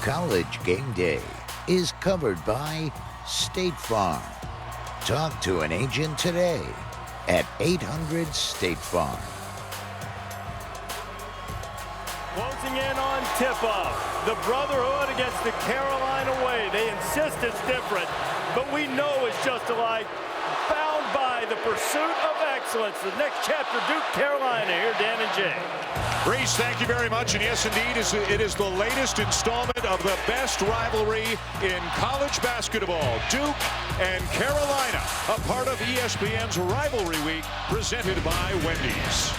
College Game Day is covered by State Farm. Talk to an agent today at 800-STATE-FARM. Closing in on tip-off. The Brotherhood against the Carolina way. They insist it's different, but we know it's just alike. Bound by the pursuit of excellence. The next chapter, Duke, Carolina. Here, Dan and Jay. Reese, thank you very much. And yes, indeed, it is the latest installment of the best rivalry in college basketball. Duke and Carolina, a part of ESPN's Rivalry Week, presented by Wendy's.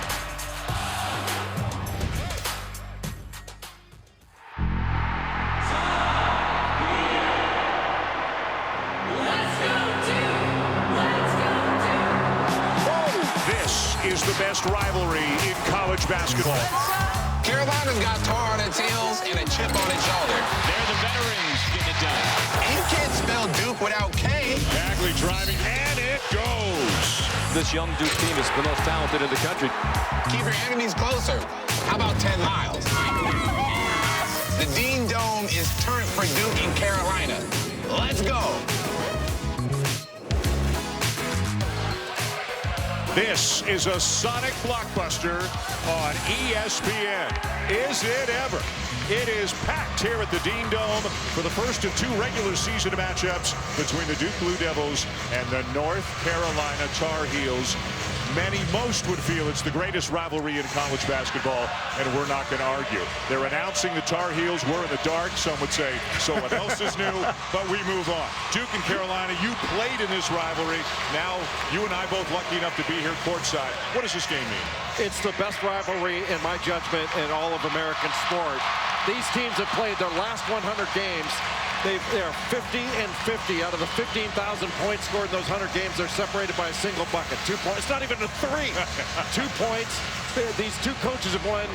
Is the best rivalry in college basketball. Carolina's got tar on its heels and a chip on its shoulder. They're the veterans getting it done. You can't spell Duke without K. Bagley driving, and it goes. This young Duke team is the most talented in the country. Keep your enemies closer. How about 10 miles? The Dean Dome is turned for Duke in Carolina. Let's go. This is a sonic blockbuster on ESPN. Is it ever? It is packed here at the Dean Dome for the first of two regular season matchups between the Duke Blue Devils and the North Carolina Tar Heels. Most would feel it's the greatest rivalry in college basketball, and we're not going to argue. They're announcing the Tar Heels. We're in the dark. Some would say, so what else is new? But we move on. Duke and Carolina, you played in this rivalry. Now, you and I both lucky enough to be here courtside. What does this game mean? It's the best rivalry, in my judgment, in all of American sport. These teams have played their last 100 games. They are 50 and 50 out of the 15,000 points scored in those 100 games. They're separated by a single bucket. 2 points. It's not even a three. 2 points. These two coaches have won,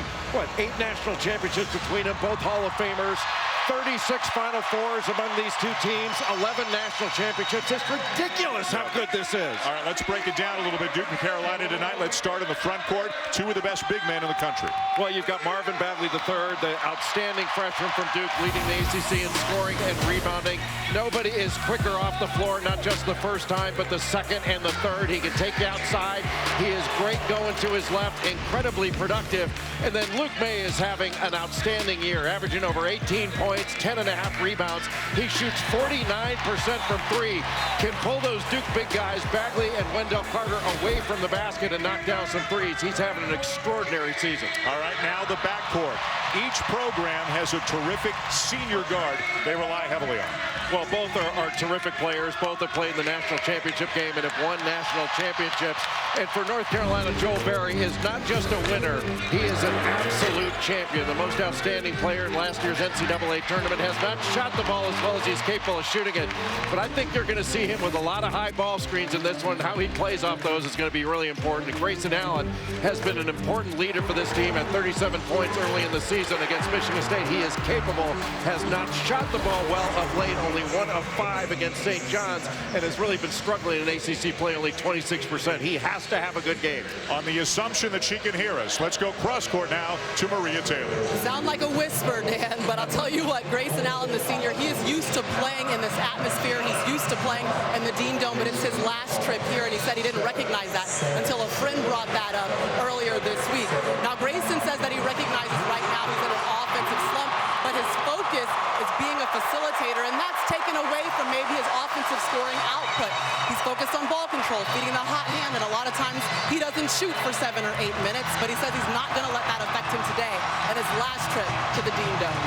8 national championships between them, both Hall of Famers. 36 Final Fours among these two teams, 11 national championships. It's ridiculous how good this is. All right, let's break it down a little bit. Duke and Carolina tonight. Let's start in the front court. Two of the best big men in the country. Well, you've got Marvin Bagley III, the outstanding freshman from Duke, leading the ACC in scoring and rebounding. Nobody is quicker off the floor, not just the first time, but the second and the third. He can take you outside. He is great going to his left, incredibly productive. And then Luke May is having an outstanding year, averaging over 18 points. 10.5 rebounds. He shoots 49% from three. Can pull those Duke big guys, Bagley and Wendell Carter, away from the basket and knock down some threes. He's having an extraordinary season. All right, now the backcourt. Each program has a terrific senior guard they rely heavily on. Well, both are terrific players. Both have played in the national championship game and have won national championships. And for North Carolina, Joel Berry is not just a winner. He is an absolute champion. The most outstanding player in last year's NCAA tournament. Has not shot the ball as well as he's capable of shooting it. But I think you're going to see him with a lot of high ball screens in this one. How he plays off those is going to be really important. And Grayson Allen has been an important leader for this team at 37 points early in the season against Michigan State. He is capable, has not shot the ball well of late, only 1 of 5 against St. John's, and has really been struggling in ACC play, only 26%. He has to have a good game. On the assumption that she can hear us, let's go cross court now to Maria Taylor. Sound like a whisper, Dan, but I'll tell you what, Grayson Allen, the senior, he is used to playing in this atmosphere. He's used to playing in the Dean Dome, but it's his last trip here, and he said he didn't recognize that until a friend brought that up earlier this week. Now, Grayson says that he recognizes right now he's in an offensive slump, but his focus is being a facilitator, and that's taken away from maybe his offensive scoring output. He's focused on ball control, feeding the hot hand, and a lot of times he doesn't shoot for 7 or 8 minutes, but he says he's not going to let that affect him today at his last trip to the Dean Dome.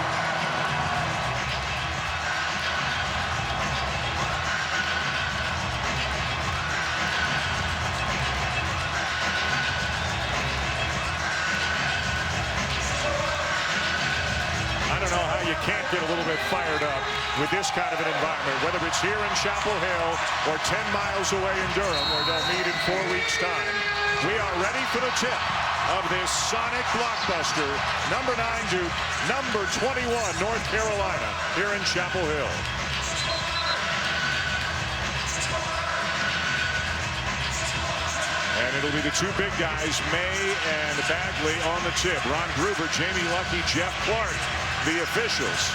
You can't get a little bit fired up with this kind of an environment, whether it's here in Chapel Hill or 10 miles away in Durham, where they'll meet in 4 weeks' time. We are ready for the tip of this sonic blockbuster. Number 9 Duke, number 21 North Carolina here in Chapel Hill. And it'll be the two big guys, May and Bagley, on the tip. Ron Gruber, Jamie Luckey, Jeff Clark, the officials.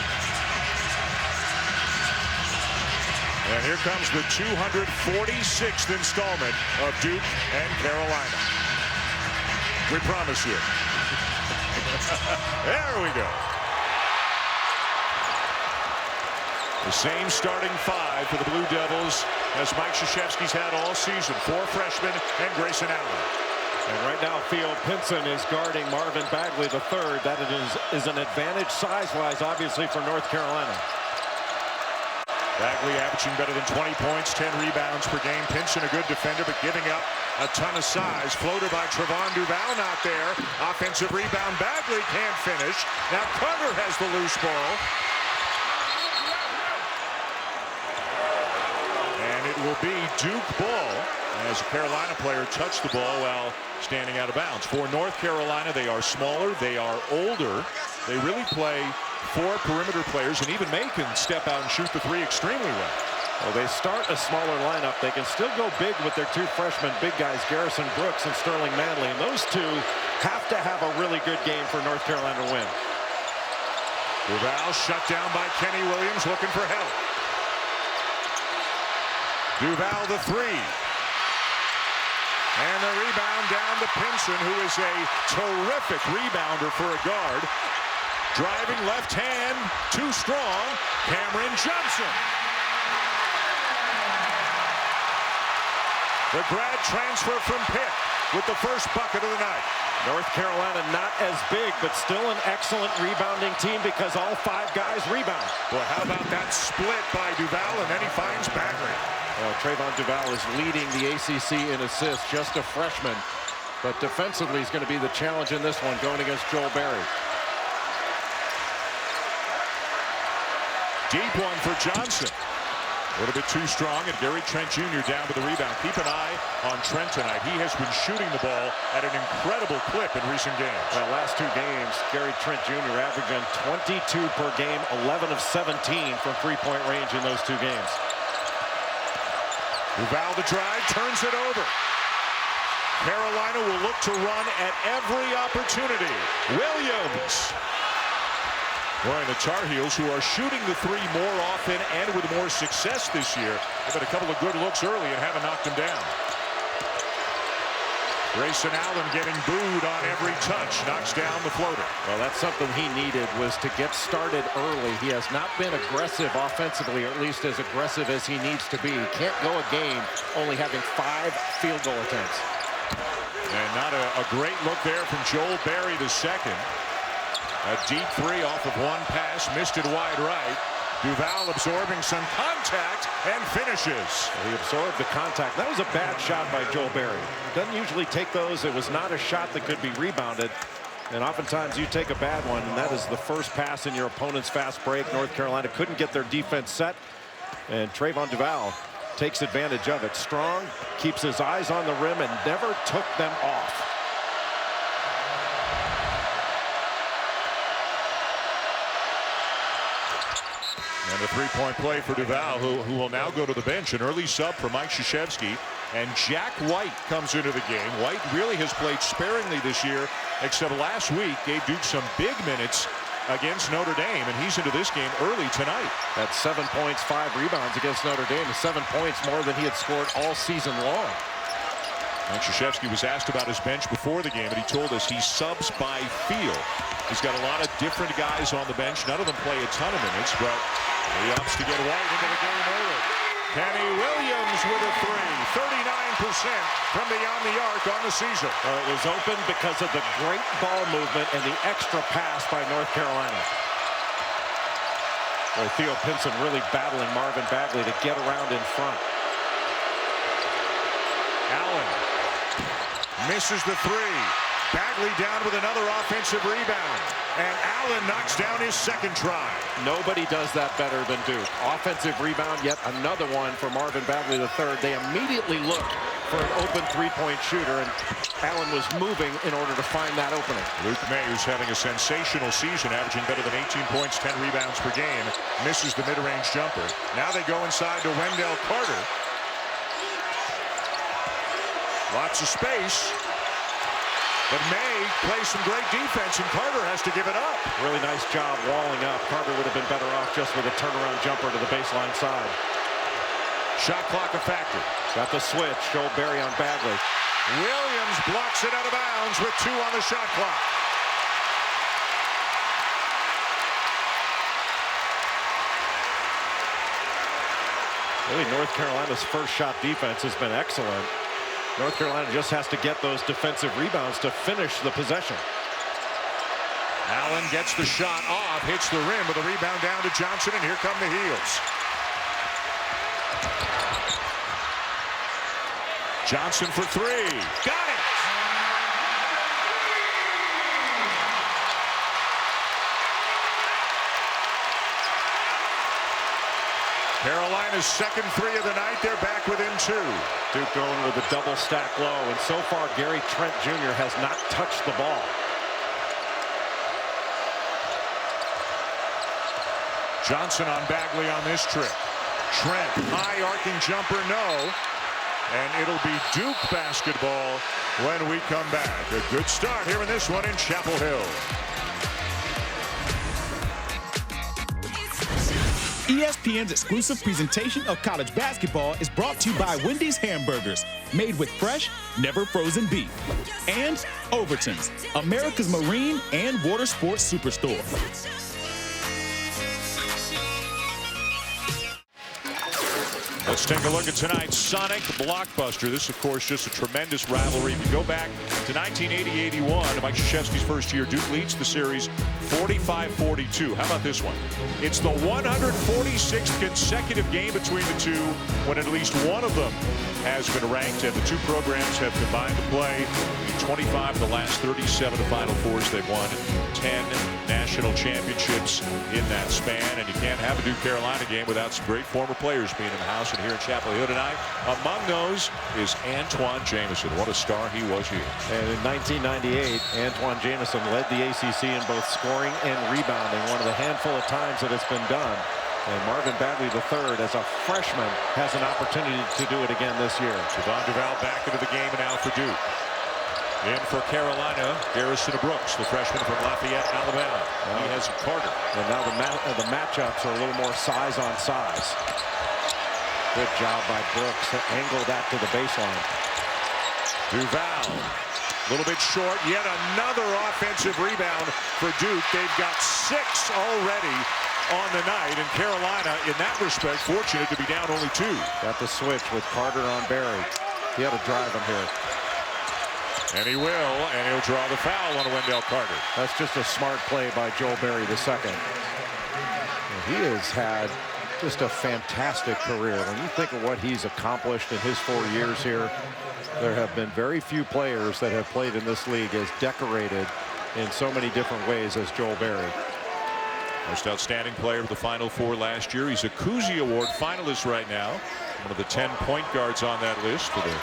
And here comes the 246th installment of Duke and Carolina. We promise you. There we go. The same starting five for the Blue Devils as Mike Krzyzewski's had all season. 4 freshmen and Grayson Allen. And right now, Theo Pinson is guarding Marvin Bagley III. That is an advantage size-wise, obviously, for North Carolina. Bagley averaging better than 20 points, 10 rebounds per game. Pinson a good defender, but giving up a ton of size. Floater by Trevon Duval not there. Offensive rebound. Bagley can't finish. Now Carter has the loose ball. And it will be Duke ball as a Carolina player touched the ball while standing out of bounds. For North Carolina, they are smaller. They are older. They really play 4 perimeter players, and even May can step out and shoot the 3 extremely well. Well, they start a smaller lineup. They can still go big with their 2 freshmen, big guys, Garrison Brooks and Sterling Manley. And those 2 have to have a really good game for North Carolina to win. Duval shut down by Kenny Williams, looking for help. Duval the 3. And the rebound down to Pinson, who is a terrific rebounder for a guard. Driving left hand, too strong. Cameron Johnson. The grad transfer from Pitt with the first bucket of the night. North Carolina not as big, but still an excellent rebounding team because all 5 guys rebound. Well, how about that split by Duval, and then he finds Bagley. Trevon Duval is leading the ACC in assists, just a freshman. But defensively is going to be the challenge in this one, going against Joel Berry. Deep one for Johnson. A little bit too strong, and Gary Trent Jr. down with the rebound. Keep an eye on Trent tonight. He has been shooting the ball at an incredible clip in recent games. Well, last 2 games, Gary Trent Jr. averaging 22 per game, 11 of 17 from 3-point range in those 2 games. Duval the drive, turns it over. Carolina will look to run at every opportunity. Williams. Boy, the Tar Heels, who are shooting the 3 more often and with more success this year, they've had a couple of good looks early and haven't knocked them down. Grayson Allen getting booed on every touch, knocks down the floater. Well, that's something he needed, was to get started early. He has not been aggressive offensively, or at least as aggressive as he needs to be. He can't go a game only having 5 field goal attempts. And not a great look there from Joel Berry II. A deep 3 off of 1 pass, missed it wide right. Duval absorbing some contact and finishes. He absorbed the contact. That was a bad shot by Joel Berry. Doesn't usually take those. It was not a shot that could be rebounded. And oftentimes you take a bad one, and that is the first pass in your opponent's fast break. North Carolina couldn't get their defense set, and Trevon Duval takes advantage of it. Strong, keeps his eyes on the rim, and never took them off. And a 3-point play for Duval, who will now go to the bench. An early sub for Mike Krzyzewski. And Jack White comes into the game. White really has played sparingly this year, except last week gave Duke some big minutes against Notre Dame, and he's into this game early tonight. That's 7 points, 5 rebounds against Notre Dame. 7 points more than he had scored all season long. And Krzyzewski was asked about his bench before the game, and he told us he subs by feel. He's got a lot of different guys on the bench. None of them play a ton of minutes, but he opts to get White into the game early. Kenny Williams with a 3, 39% from beyond the arc on the season. It was open because of the great ball movement and the extra pass by North Carolina. Boy, Theo Pinson really battling Marvin Bagley to get around in front. Allen misses the 3. Bagley down with another offensive rebound. And Allen knocks down his 2nd try. Nobody does that better than Duke. Offensive rebound, yet another one for Marvin Bagley III. They immediately looked for an open 3-point shooter, and Allen was moving in order to find that opening. Luke May, who's having a sensational season, averaging better than 18 points, 10 rebounds per game, misses the mid-range jumper. Now they go inside to Wendell Carter. Lots of space. But May plays some great defense, and Carter has to give it up. Really nice job walling up. Carter would have been better off just with a turnaround jumper to the baseline side. Shot clock a factor. Got the switch. Joel Berry on Bagley. Williams blocks it out of bounds with 2 on the shot clock. Really, North Carolina's first shot defense has been excellent. North Carolina just has to get those defensive rebounds to finish the possession. Allen gets the shot off, hits the rim with a rebound down to Johnson, and here come the Heels. Johnson for 3. Got it! Carolina's second 3 of the night. They're back within 2. Duke going with a double stack low, and so far Gary Trent Jr. has not touched the ball. Johnson on Bagley on this trip. Trent, high arcing jumper, no. And it'll be Duke basketball when we come back. A good start here in this one in Chapel Hill. ESPN's exclusive presentation of college basketball is brought to you by Wendy's Hamburgers, made with fresh, never frozen beef. And Overton's, America's marine and water sports superstore. Let's take a look at tonight's Sonic blockbuster. This, of course, just a tremendous rivalry. If you go back to 1980-81, Mike Krzyzewski's first year, Duke leads the series 45-42. How about this one? It's the 146th consecutive game between the two when at least one of them has been ranked, and the two programs have combined to play in 25 of the last 37 Final Fours. They've won 10 national championships in that span, and you can't have a Duke Carolina game without some great former players being in the house. And here in Chapel Hill tonight, among those is Antoine Jamison. What a star he was here. And in 1998, Antoine Jamison led the ACC in both scoring and rebounding, one of the handful of times that it's been done. And Marvin Bagley III, as a freshman, has an opportunity to do it again this year. Javon Duval back into the game now for Duke. In for Carolina, Garrison Brooks, the freshman from Lafayette, Alabama. He has Carter. And now the matchups are a little more size on size. Good job by Brooks to angle that to the baseline. Duval, a little bit short. Yet another offensive rebound for Duke. They've got 6 already on the night, and Carolina, in that respect, fortunate to be down only 2. Got the switch with Carter on Berry. He had to drive him here. And he will, and he'll draw the foul on Wendell Carter. That's just a smart play by Joel Berry II. He has had just a fantastic career. When you think of what he's accomplished in his 4 years here, there have been very few players that have played in this league as decorated in so many different ways as Joel Berry. Most outstanding player of the Final Four last year. He's a Cousy Award finalist right now. One of the 10 point guards on that list for the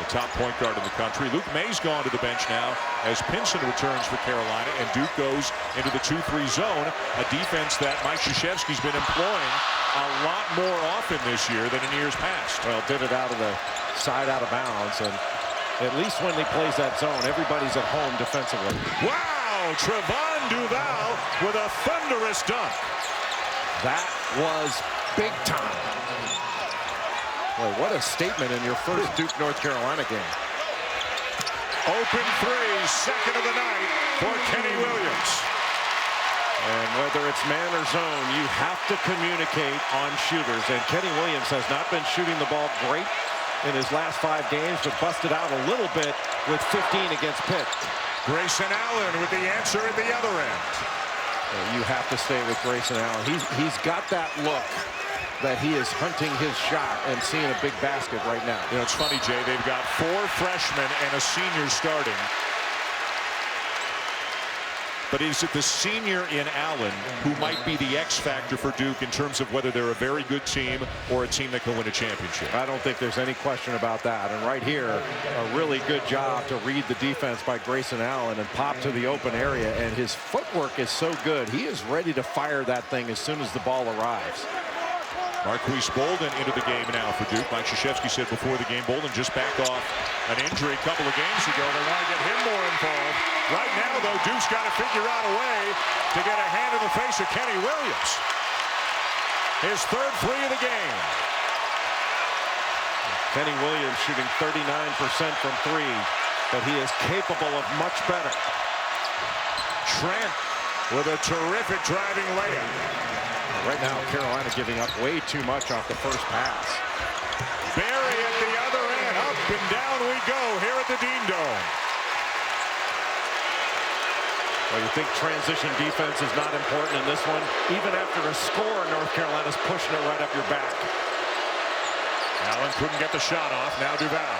top point guard in the country. Luke May's gone to the bench now as Pinson returns for Carolina, and Duke goes into the 2-3 zone, a defense that Mike Krzyzewski's been employing a lot more often this year than in years past. Well, did it out of the side out of bounds, and at least when he plays that zone, everybody's at home defensively. Wow, Trevon Duval with a thunderous dunk. That was big time. Boy, what a statement in your first Duke North Carolina game. Open 3, second of the night for Kenny Williams. And whether it's man or zone, you have to communicate on shooters. And Kenny Williams has not been shooting the ball great in his last 5 games, but busted out a little bit with 15 against Pitt. Grayson Allen with the answer at the other end. You have to stay with Grayson Allen. He's got that look that he is hunting his shot and seeing a big basket right now. You know, it's funny, Jay, they've got 4 freshmen and a senior starting. But is it the senior in Allen who might be the X factor for Duke in terms of whether they're a very good team or a team that can win a championship? I don't think there's any question about that. And right here, a really good job to read the defense by Grayson Allen and pop to the open area. And his footwork is so good. He is ready to fire that thing as soon as the ball arrives. Marquise Bolden into the game now for Duke. Mike Krzyzewski said before the game, Bolden just backed off an injury a couple of games ago. They want to get him more involved. Right now, though, Duke's got to figure out a way to get a hand in the face of Kenny Williams. His 3rd free of the game. Kenny Williams shooting 39% from three, but he is capable of much better. Trent with a terrific driving layup. Right now, Carolina giving up way too much off the first pass. Barry at the other end. Up and down we go here at the Dean Dome. Well, you think transition defense is not important in this one? Even after a score, North Carolina's pushing it right up your back. Allen couldn't get the shot off. Now Duval.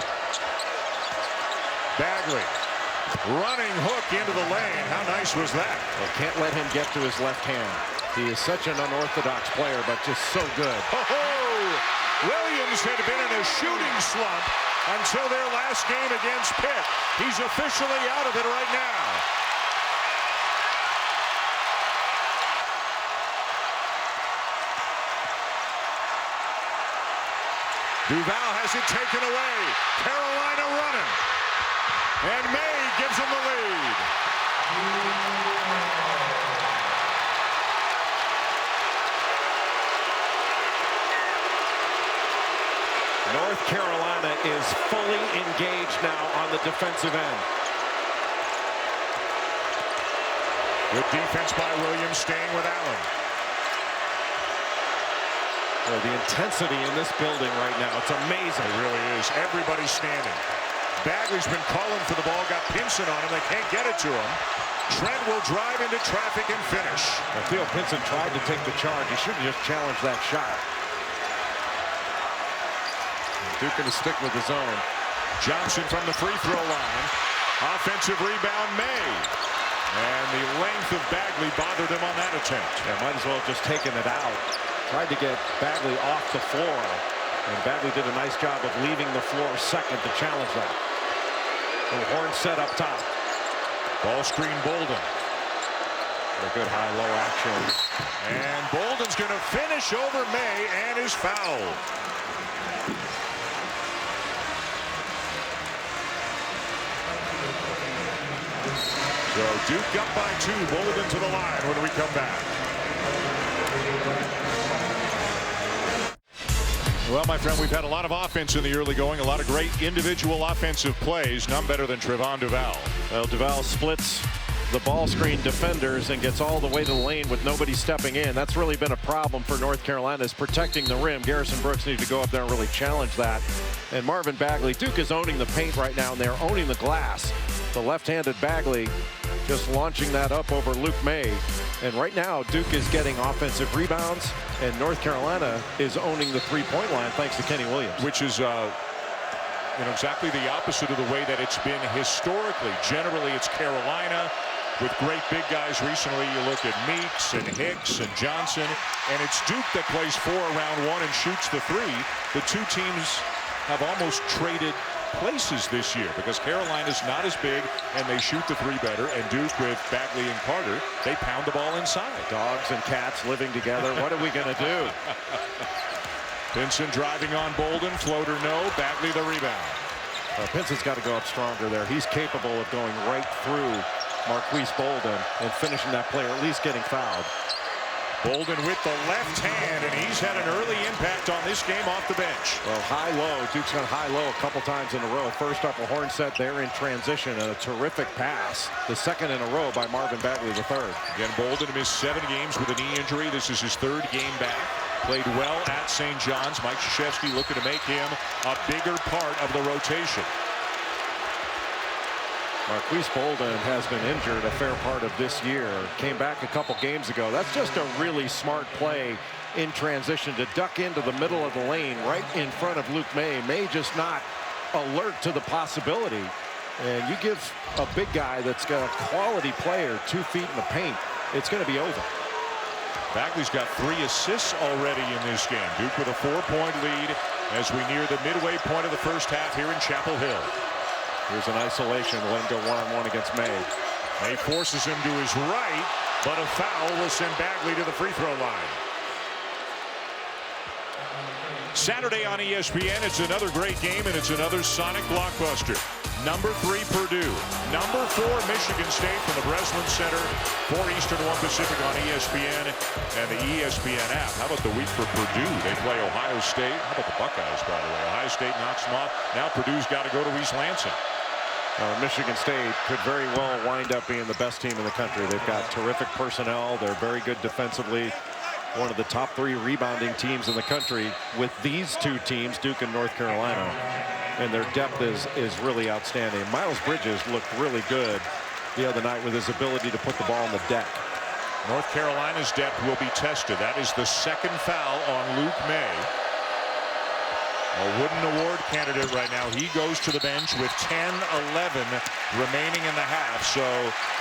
Bagley. Running hook into the lane. How nice was that? Well, can't let him get to his left hand. He is such an unorthodox player, but just so good. Oh, Williams had been in a shooting slump until their last game against Pitt. He's officially out of it right now. Duval has it taken away. Carolina running. And May gives him the lead. North Carolina is fully engaged now on the defensive end. Good defense by Williams, staying with Allen. Well, the intensity in this building right now, it's amazing. It really is. Everybody's standing. Bagley's been calling for the ball, got Pinson on him. They can't get it to him. Trent will drive into traffic and finish. I feel Pinson tried to take the charge. He should have just challenged that shot. Duke going to stick with the zone. Johnson from the free throw line. Offensive rebound made. And the length of Bagley bothered him on that attempt. Yeah, might as well have just taken it out. Tried to get Bagley off the floor. And Bagley did a nice job of leaving the floor second to challenge that. And Horn set up top. Ball screen Bolden. A good high-low action. And Bolden's going to finish over May and is fouled. So Duke up by 2. Bolden to the line when we come back. Well, my friend, we've had a lot of offense in the early going, a lot of great individual offensive plays, none better than Trevon Duval. Well, Duval splits the ball screen defenders and gets all the way to the lane with nobody stepping in. That's really been a problem for North Carolina, is protecting the rim. Garrison Brooks needs to go up there and really challenge that. And Marvin Bagley, Duke is owning the paint right now, and they're owning the glass. The left-handed Bagley just launching that up over Luke May. And right now, Duke is getting offensive rebounds, and North Carolina is owning the three-point line thanks to Kenny Williams. Which is exactly the opposite of the way that it's been historically. Generally, it's Carolina with great big guys. Recently, you look at Meeks and Hicks and Johnson, and it's Duke that plays 4 around 1 and shoots the 3. The two teams have almost traded places this year because Carolina's not as big and they shoot the 3 better, and Duke with Bagley and Carter, they pound the ball inside. Dogs and cats living together. What are we going to do? Pinson driving on Bolden, floater no, Bagley the rebound. Pinson's got to go up stronger there. He's capable of going right through Marquise Bolden and finishing that player, at least getting fouled. Bolden with the left hand, and he's had an early impact on this game off the bench. Well, high-low. Duke's gone high-low a couple times in a row. First up, a horn set there in transition, and a terrific pass. The second in a row by Marvin Bagley, the third. Again, Bolden missed 7 games with a knee injury. This is his 3rd game back. Played well at St. John's. Mike Krzyzewski looking to make him a bigger part of the rotation. Marquise Bolden has been injured a fair part of this year. Came back a couple games ago. That's just a really smart play in transition to duck into the middle of the lane right in front of Luke May. May just not alert to the possibility. And you give a big guy that's got a quality player 2 feet in the paint, it's going to be over. Bagley's got 3 assists already in this game. Duke with a 4-point lead as we near the midway point of the first half here in Chapel Hill. Here's an isolation. Let him go one-on-one against May. May forces him to his right, but a foul will send Bagley to the free throw line. Saturday on ESPN, it's another great game, and it's another Sonic blockbuster. Number 3, Purdue. Number 4, Michigan State from the Breslin Center. 4 Eastern, 1 Pacific on ESPN and the ESPN app. How about the week for Purdue? They play Ohio State. How about the Buckeyes, by the way? Ohio State knocks them off. Now Purdue's got to go to East Lansing. Michigan State could very well wind up being the best team in the country. They've got terrific personnel. They're very good defensively. One of the top 3 rebounding teams in the country with these 2 teams, Duke and North Carolina. And their depth is really outstanding. Miles Bridges looked really good the other night with his ability to put the ball on the deck. North Carolina's depth will be tested. That is the 2nd foul on Luke May. A Wooden Award candidate right now. He goes to the bench with 10-11 remaining in the half. So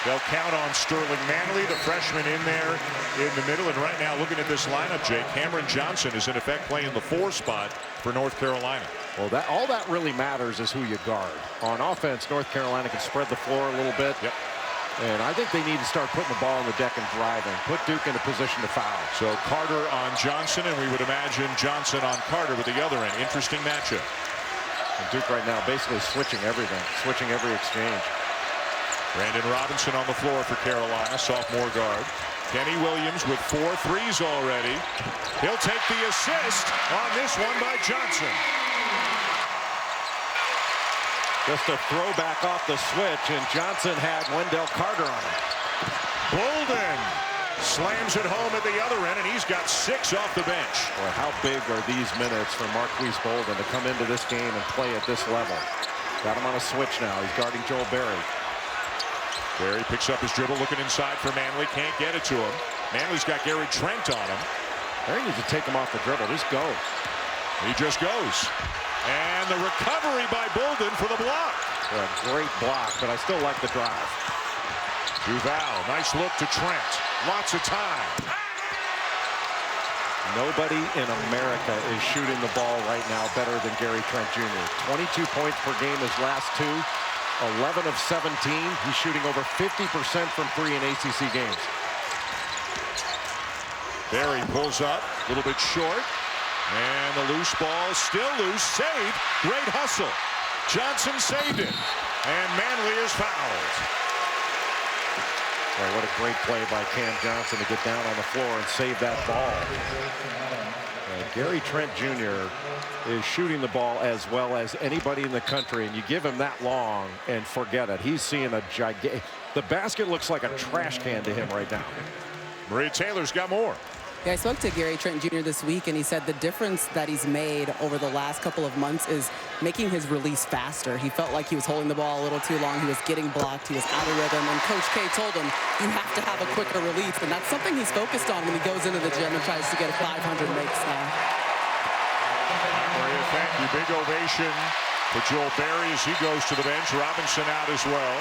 they'll count on Sterling Manley, the freshman, in there in the middle. And right now, looking at this lineup, Jake, Cameron Johnson is in effect playing the 4 spot for North Carolina. Well, all that really matters is who you guard. On offense, North Carolina can spread the floor a little bit. Yep. And I think they need to start putting the ball on the deck and driving. Put Duke in a position to foul. So Carter on Johnson, and we would imagine Johnson on Carter with the other end. Interesting matchup. And Duke right now basically switching everything, switching every exchange. Brandon Robinson on the floor for Carolina, sophomore guard. Kenny Williams with 4 threes already. He'll take the assist on this one by Johnson. Just a throwback off the switch, and Johnson had Wendell Carter on him. Bolden slams it home at the other end, and he's got 6 off the bench. Boy, how big are these minutes for Marquise Bolden to come into this game and play at this level? Got him on a switch now. He's guarding Joel Berry. Berry picks up his dribble, looking inside for Manley. Can't get it to him. Manley's got Gary Trent on him. Berry needs to take him off the dribble. Just go. He just goes. And the recovery by Bolden for the block. A great block, but I still like the drive. Duval, nice look to Trent. Lots of time. Nobody in America is shooting the ball right now better than Gary Trent Jr. 22 points per game his last 2. 11 of 17. He's shooting over 50% from 3 in ACC games. Berry pulls up, a little bit short. And the loose ball, still loose, saved. Great hustle. Johnson saved it. And Manley is fouled. Boy, what a great play by Cam Johnson to get down on the floor and save that ball. Gary Trent Jr. is shooting the ball as well as anybody in the country, and you give him that long and forget it. He's seeing a gigantic. The basket looks like a trash can to him right now. Maria Taylor's got more. Yeah, I spoke to Gary Trent Jr. this week, and he said the difference that he's made over the last couple of months is making his release faster. He felt like he was holding the ball a little too long. He was getting blocked. He was out of rhythm. And Coach K told him, you have to have a quicker release. And that's something he's focused on when he goes into the gym and tries to get a 500 makes now. Maria, thank you. Big ovation for Joel Berry as he goes to the bench. Robinson out as well.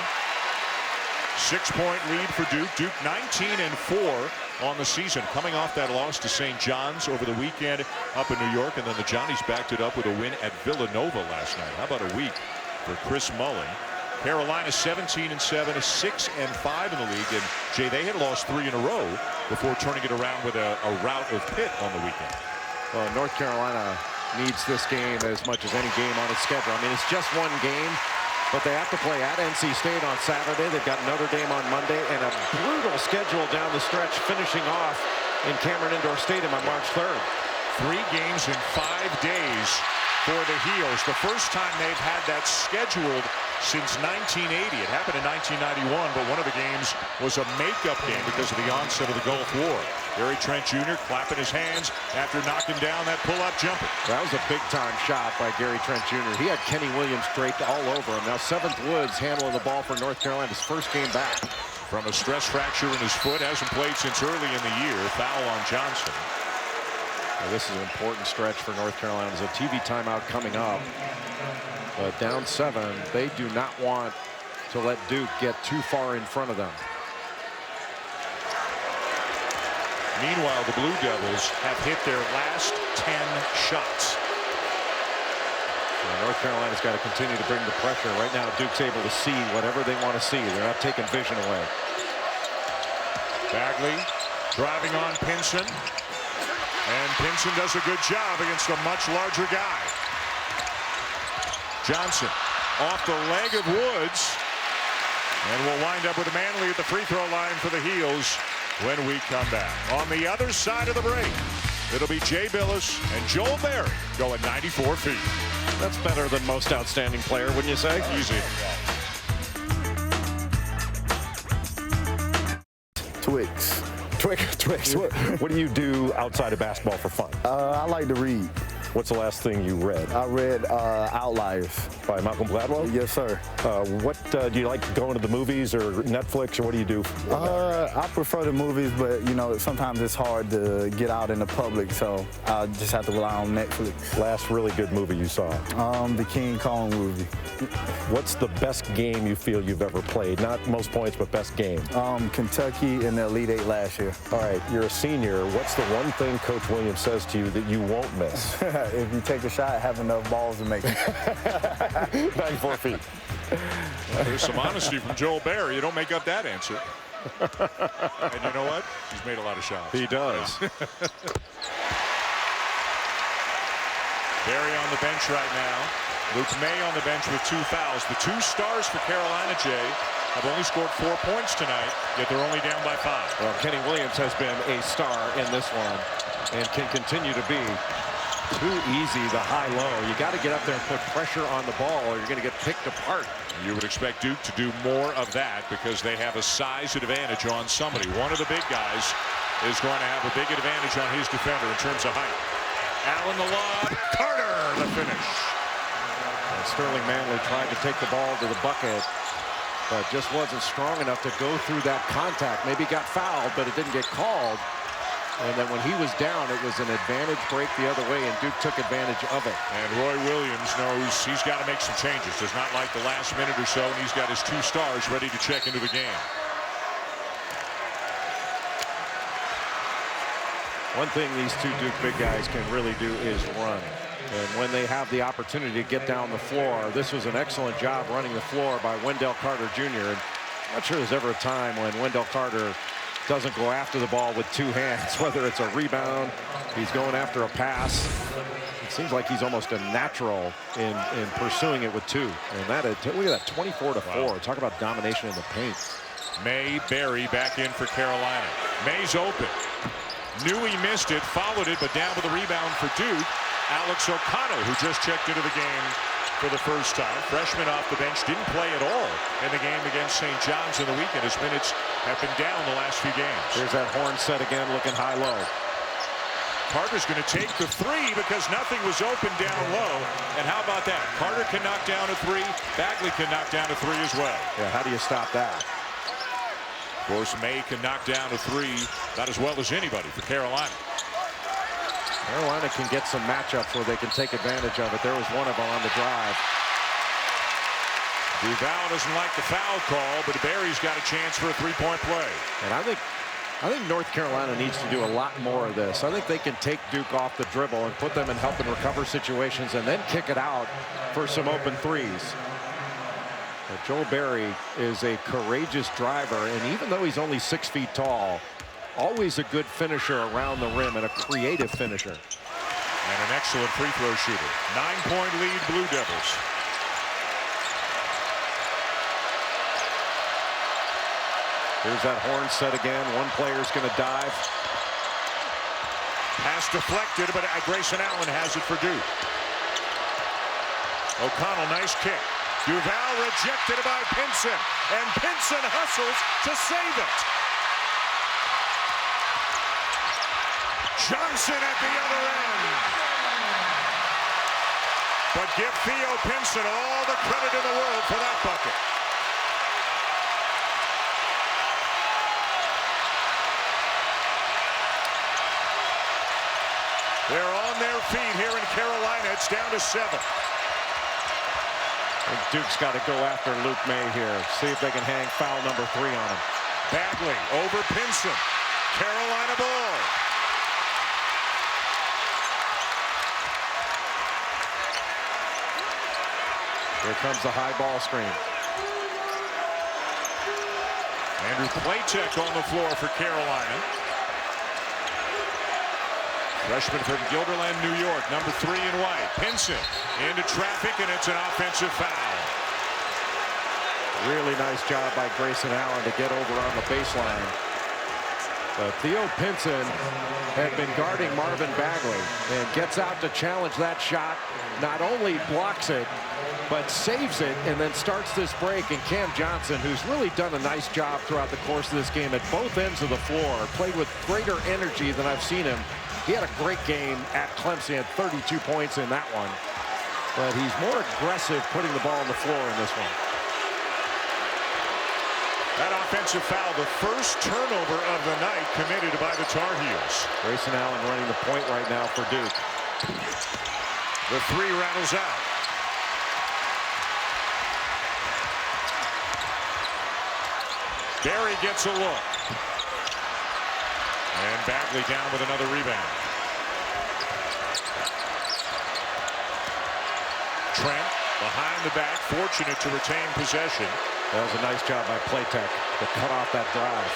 6-point lead for Duke. Duke 19-4 on the season, coming off that loss to St. John's over the weekend up in New York, and then the Johnnies backed it up with a win at Villanova last night. How about a week for Chris Mullen? Carolina 17-7, 6-5 in the league, and Jay, they had lost 3 in a row before turning it around with a rout of Pitt on the weekend. Well, North Carolina needs this game as much as any game on its schedule. I mean, it's just one game, but they have to play at NC State on Saturday. They've got Notre Dame on Monday, and a brutal schedule down the stretch, finishing off in Cameron Indoor Stadium on March 3rd. 3 games in 5 days for the Heels. The first time they've had that scheduled since 1980. It happened in 1991, but one of the games was a makeup game because of the onset of the Gulf War. Gary Trent Jr. clapping his hands after knocking down that pull-up jumper. That was a big-time shot by Gary Trent Jr. He had Kenny Williams draped all over him. Now, Seventh Woods handling the ball for North Carolina, his first game back. From a stress fracture in his foot, hasn't played since early in the year. Foul on Johnson. Well, this is an important stretch for North Carolina. There's a TV timeout coming up. But down 7, they do not want to let Duke get too far in front of them. Meanwhile, the Blue Devils have hit their last 10 shots. North Carolina's got to continue to bring the pressure. Right now, Duke's able to see whatever they want to see. They're not taking vision away. Bagley driving on Pinson. And Pinson does a good job against a much larger guy. Johnson off the leg of Woods. And we'll wind up with Manley at the free throw line for the Heels when we come back. On the other side of the break, it'll be Jay Billis and Joel Berry going 94 feet. That's better than most outstanding player, wouldn't you say? Easy. Twix. What do you do outside of basketball for fun? I like to read. What's the last thing you read? I read Outliers. By Malcolm Gladwell? Yes, sir. What do you like going to the movies or Netflix, or what do you do? I prefer the movies, but you know, sometimes it's hard to get out in the public, so I just have to rely on Netflix. Last really good movie you saw? The King Kong movie. What's the best game you feel you've ever played? Not most points, but best game. Kentucky in the Elite Eight last year. All right, you're a senior. What's the one thing Coach Williams says to you that you won't miss? If you take a shot, have enough balls to make it. 94 feet. There's some honesty from Joel Berry. You don't make up that answer. And you know what? He's made a lot of shots. He does. Berry on the bench right now. Luke May on the bench with 2 fouls. The 2 stars for Carolina, Jay, have only scored 4 points tonight, yet they're only down by 5. Well, Kenny Williams has been a star in this one and can continue to be. Too easy, the high-low. You got to get up there and put pressure on the ball or you're going to get picked apart. You would expect Duke to do more of that because they have a size advantage on somebody. One of the big guys is going to have a big advantage on his defender in terms of height. Allen the lob. Carter the finish. And Sterling Manley tried to take the ball to the bucket, but just wasn't strong enough to go through that contact. Maybe got fouled, but it didn't get called. And then when he was down, it was an advantage break the other way, and Duke took advantage of it. And Roy Williams knows he's got to make some changes. Does not like the last minute or so, and he's got his 2 stars ready to check into the game. One thing these 2 Duke big guys can really do is run. And when they have the opportunity to get down the floor, this was an excellent job running the floor by Wendell Carter Jr. And I'm not sure there's ever a time when Wendell Carter doesn't go after the ball with 2 hands, whether it's a rebound, he's going after a pass. It seems like he's almost a natural in pursuing it with 2. And that, look at that, 24-4. Wow. Talk about domination in the paint. May Berry back in for Carolina. May's open. Knew he missed it, followed it, but down with the rebound for Duke. Alex O'Connell, who just checked into the game for the first time. Freshman off the bench, didn't play at all in the game against St. John's in the weekend. His minutes have been down the last few games. Here's that horn set again, looking high-low. Carter's going to take the 3 because nothing was open down low. And how about that? Carter can knock down a 3. Bagley can knock down a 3 as well. Yeah, how do you stop that? Of course, May can knock down a 3 about as well as anybody for Carolina. Carolina can get some matchups where they can take advantage of it. There was one of them on the drive. Duval doesn't like the foul call, but Berry's got a chance for a 3-point play. And I think North Carolina needs to do a lot more of this. I think they can take Duke off the dribble and put them in help and recover situations and then kick it out for some open 3s. But Joel Berry is a courageous driver, and even though he's only 6 feet tall, always a good finisher around the rim and a creative finisher. And an excellent free throw shooter. 9-point lead, Blue Devils. Here's that horn set again. One player's going to dive. Pass deflected, but Grayson Allen has it for Duke. O'Connell, nice kick. Duval rejected by Pinson, and Pinson hustles to save it. Johnson at the other end. But give Theo Pinson all the credit in the world for that bucket. They're on their feet here in Carolina. It's down to 7. And Duke's got to go after Luke May here. See if they can hang foul number 3 on him. Bagley over Pinson. Carolina ball. Here comes the high ball screen. Andrew Platek on the floor for Carolina. Freshman from Gilderland, New York, number 3 in white. Pinson into traffic, and it's an offensive foul. Really nice job by Grayson Allen to get over on the baseline. Theo Pinson had been guarding Marvin Bagley and gets out to challenge that shot. Not only blocks it, but saves it and then starts this break. And Cam Johnson, who's really done a nice job throughout the course of this game at both ends of the floor, played with greater energy than I've seen him. He had a great game at Clemson, had 32 points in that one. But he's more aggressive putting the ball on the floor in this one. That offensive foul, the first turnover of the night committed by the Tar Heels. Grayson Allen running the point right now for Duke. The three rattles out. Barry gets a look. And Bagley down with another rebound. Trent behind the back, fortunate to retain possession. That was a nice job by Playtech to cut off that drive.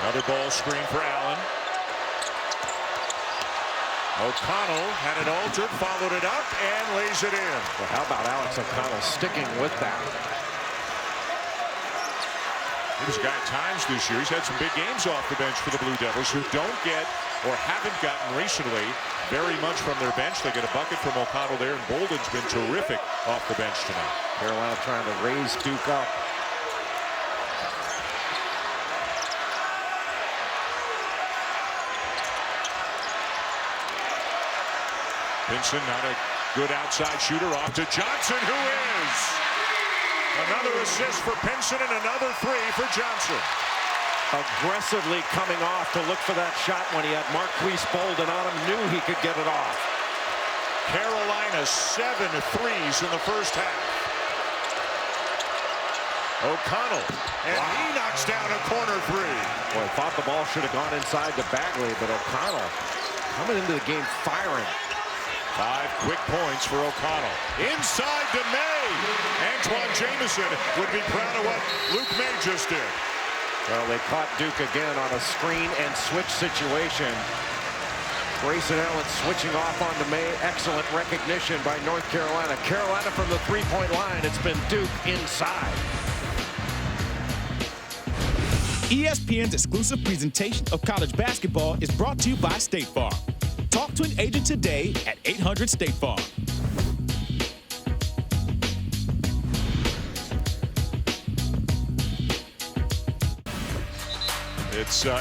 Another ball screen for Allen. O'Connell had it altered, followed it up, and lays it in. Well, how about Alex O'Connell sticking with that? He was a guy at times this year. He's had some big games off the bench for the Blue Devils who don't get or haven't gotten recently very much from their bench. They get a bucket from O'Connell there, and Bolden's been terrific off the bench tonight. Carolina trying to raise Duke up. Pinson, not a good outside shooter, off to Johnson, who is. Another assist for Pinson and another three for Johnson. Aggressively coming off to look for that shot when he had Marquise Bolden on him, knew he could get it off. Carolina 7 threes in the first half. O'Connell, and he knocks down a corner three. Boy, thought the ball should have gone inside to Bagley, but O'Connell coming into the game firing. 5 quick points for O'Connell. Inside to May. Antoine Jamison would be proud of what Luke May just did. Well, they caught Duke again on a screen and switch situation. Grayson Allen switching off onto May. Excellent recognition by North Carolina. Carolina from the three-point line. It's been Duke inside. ESPN's exclusive presentation of college basketball is brought to you by State Farm. Talk to an agent today at 800 State Farm.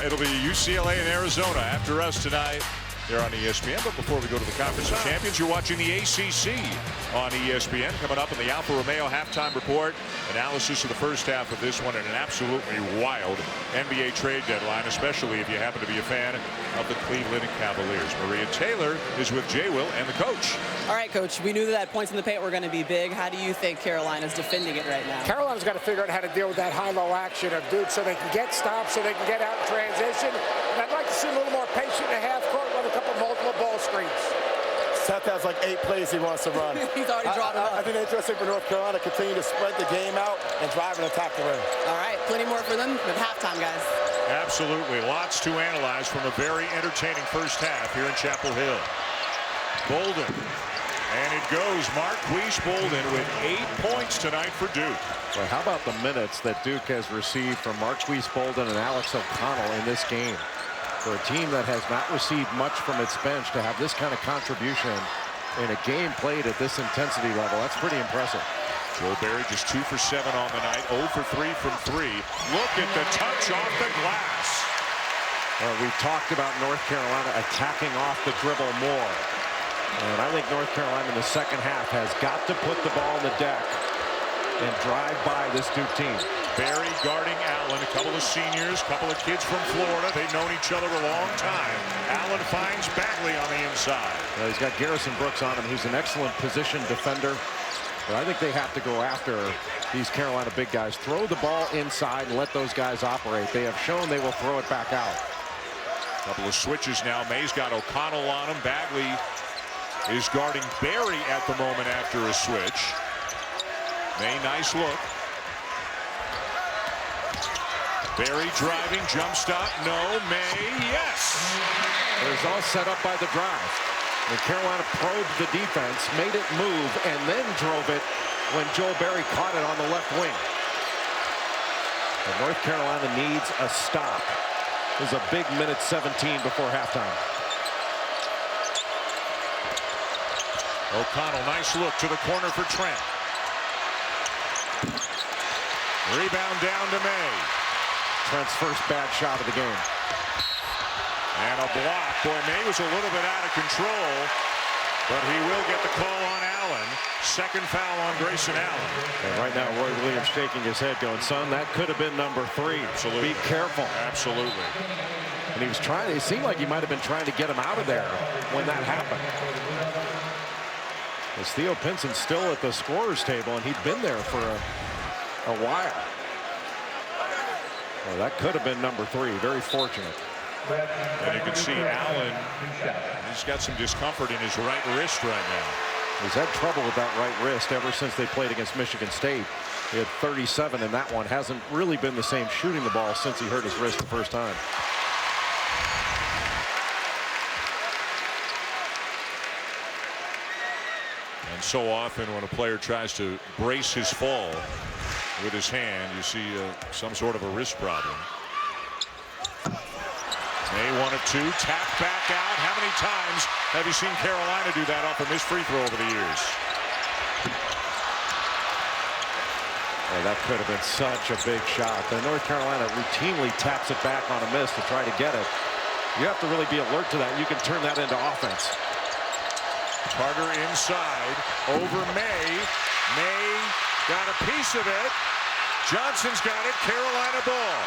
It'll be UCLA and Arizona after us tonight here on ESPN. But before we go to the Conference of Champions, you're watching the ACC on ESPN. Coming up in the Alfa Romeo halftime report, analysis of the first half of this one, and an absolutely wild NBA trade deadline, especially if you happen to be a fan of the Cleveland Cavaliers. Maria Taylor is with Jay Will and the coach. All right, Coach, we knew that points in the paint were going to be big. How do you think Carolina's defending it right now? Carolina's got to figure out how to deal with that high-low action of Duke so they can get stops, so they can get out in transition. And I'd like to see a little more patient in the half court with a couple multiple ball screens. Seth has like 8 plays he wants to run. He's already dropped them up. I think it's interesting for North Carolina to continue to spread the game out and drive and attack the rim. All right, plenty more for them at halftime, guys. Absolutely. Lots to analyze from a very entertaining first half here in Chapel Hill. Bolden. And it goes Marquise Bolden with 8 points tonight for Duke. Well, how about the minutes that Duke has received from Marquise Bolden and Alex O'Connell in this game? For a team that has not received much from its bench to have this kind of contribution in a game played at this intensity level, that's pretty impressive. Joe Barry just 2 for 7 on the night, 0 for 3 from 3. Look at the touch off the glass. We've talked about North Carolina attacking off the dribble more. And I think North Carolina in the second half has got to put the ball on the deck and drive by this Duke team. Barry guarding Allen, a couple of seniors, a couple of kids from Florida. They've known each other a long time. Allen finds Bagley on the inside. Well, he's got Garrison Brooks on him, who's an excellent position defender. But I think they have to go after these Carolina big guys. Throw the ball inside and let those guys operate. They have shown they will throw it back out. Couple of switches now. May's got O'Connell on him. Bagley is guarding Barry at the moment after a switch. May, nice look. Barry driving, jump stop, no. May, yes. It was all set up by the drive. And Carolina probed the defense, made it move, and then drove it when Joel Berry caught it on the left wing. But North Carolina needs a stop. There's a big minute 17 before halftime. O'Connell, nice look to the corner for Trent. Rebound down to May. Trent's first bad shot of the game. And a block. Boy, May was a little bit out of control, but he will get the call on Allen. Second foul on Grayson Allen. And right now, Roy Williams shaking his head going, son, that could have been number 3. Absolutely. Be careful. Absolutely. And he was trying, it seemed like he might have been trying to get him out of there when that happened. As Theo Pinson's still at the scorer's table, and he'd been there for a while. Well, that could have been number 3. Very fortunate. And you can see Allen, he's got some discomfort in his right wrist right now. He's had trouble with that right wrist ever since they played against Michigan State. He had 37 in that one. Hasn't really been the same shooting the ball since he hurt his wrist the first time. And so often when a player tries to brace his fall with his hand, you see some sort of a wrist problem. May 1 of 2, tap back out. How many times have you seen Carolina do that off a missed free throw over the years? Well, that could have been such a big shot. The North Carolina routinely taps it back on a miss to try to get it. You have to really be alert to that. You can turn that into offense. Carter inside over May. May got a piece of it. Johnson's got it. Carolina ball.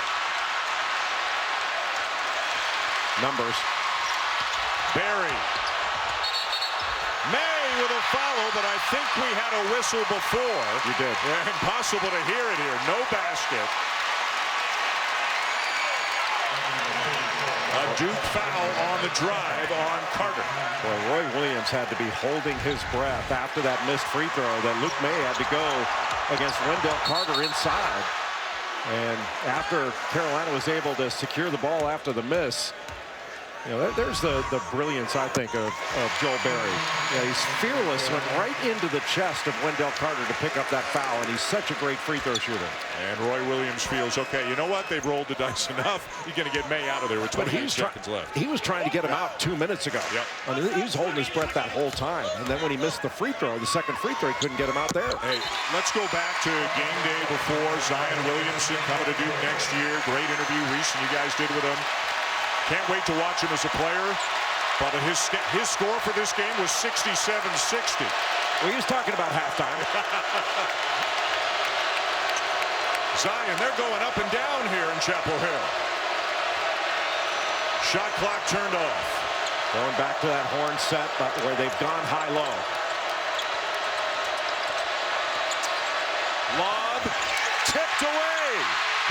Numbers. Berry. May with a follow, but I think we had a whistle before. You did. Yeah, impossible to hear it here. No basket. A Duke foul on the drive on Carter. Boy, Roy Williams had to be holding his breath after that missed free throw that Luke May had to go against Wendell Carter inside. And after Carolina was able to secure the ball after the miss, you know, there's the brilliance, I think, of Joel Berry. Yeah, he's fearless, went right into the chest of Wendell Carter to pick up that foul, and he's such a great free throw shooter. And Roy Williams feels, okay, you know what? They've rolled the dice enough. You're going to get May out of there with 28 seconds left. He was trying to get him out 2 minutes ago. Yep. I mean, he was holding his breath that whole time. And then when he missed the free throw, the second free throw, he couldn't get him out there. Hey, let's go back to game day before. Zion Williamson coming to Duke next year. Great interview, Reese, and you guys did with him. Can't wait to watch him as a player. But his score for this game was 67-60. Well, he was talking about halftime. Zion, they're going up and down here in Chapel Hill. Shot clock turned off. Going back to that horn set, but where they've gone high-low. Lob tipped away.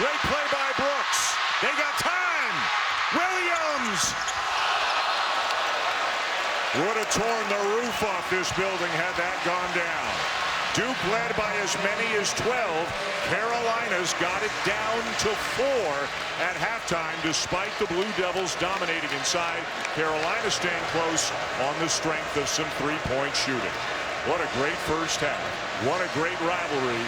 Great play by Brooks. They got time. Williams would have torn the roof off this building had that gone down. Duke led by as many as 12. Carolina's got it down to 4 at halftime, despite the Blue Devils dominating inside. Carolina staying close on the strength of some three-point shooting. What a great first half. What a great rivalry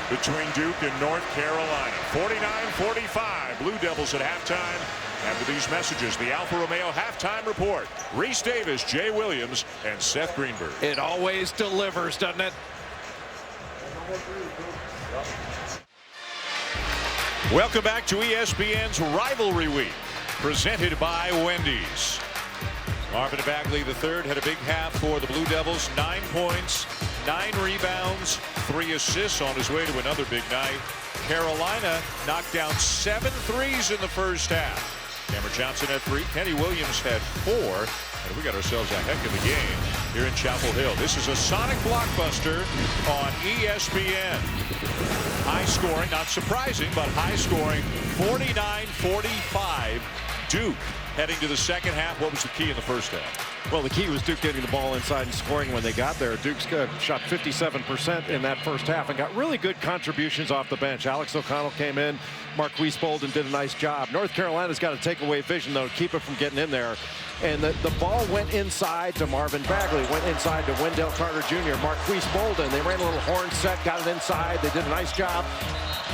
between Duke and North Carolina. 49-45, Blue Devils at halftime. After these messages, the Alfa Romeo halftime report. Reese Davis, Jay Williams, and Seth Greenberg. It always delivers, doesn't it? Welcome back to ESPN's Rivalry Week, presented by Wendy's. Marvin Bagley III had a big half for the Blue Devils. 9 points, 9 rebounds, 3 assists on his way to another big night. Carolina knocked down 7 threes in the first half. Cameron Johnson had 3. Kenny Williams had 4. And we got ourselves a heck of a game here in Chapel Hill. This is a Sonic blockbuster on ESPN. High scoring, not surprising, but high scoring. 49-45. Duke heading to the second half. What was the key in the first half? Well, the key was Duke getting the ball inside and scoring when they got there. Duke's shot 57% in that first half and got really good contributions off the bench. Alex O'Connell came in. Marquise Bolden did a nice job. North Carolina's got to take away vision, though, to keep it from getting in there. And the ball went inside to Marvin Bagley, went inside to Wendell Carter Jr., Marquise Bolden. They ran a little horn set, got it inside. They did a nice job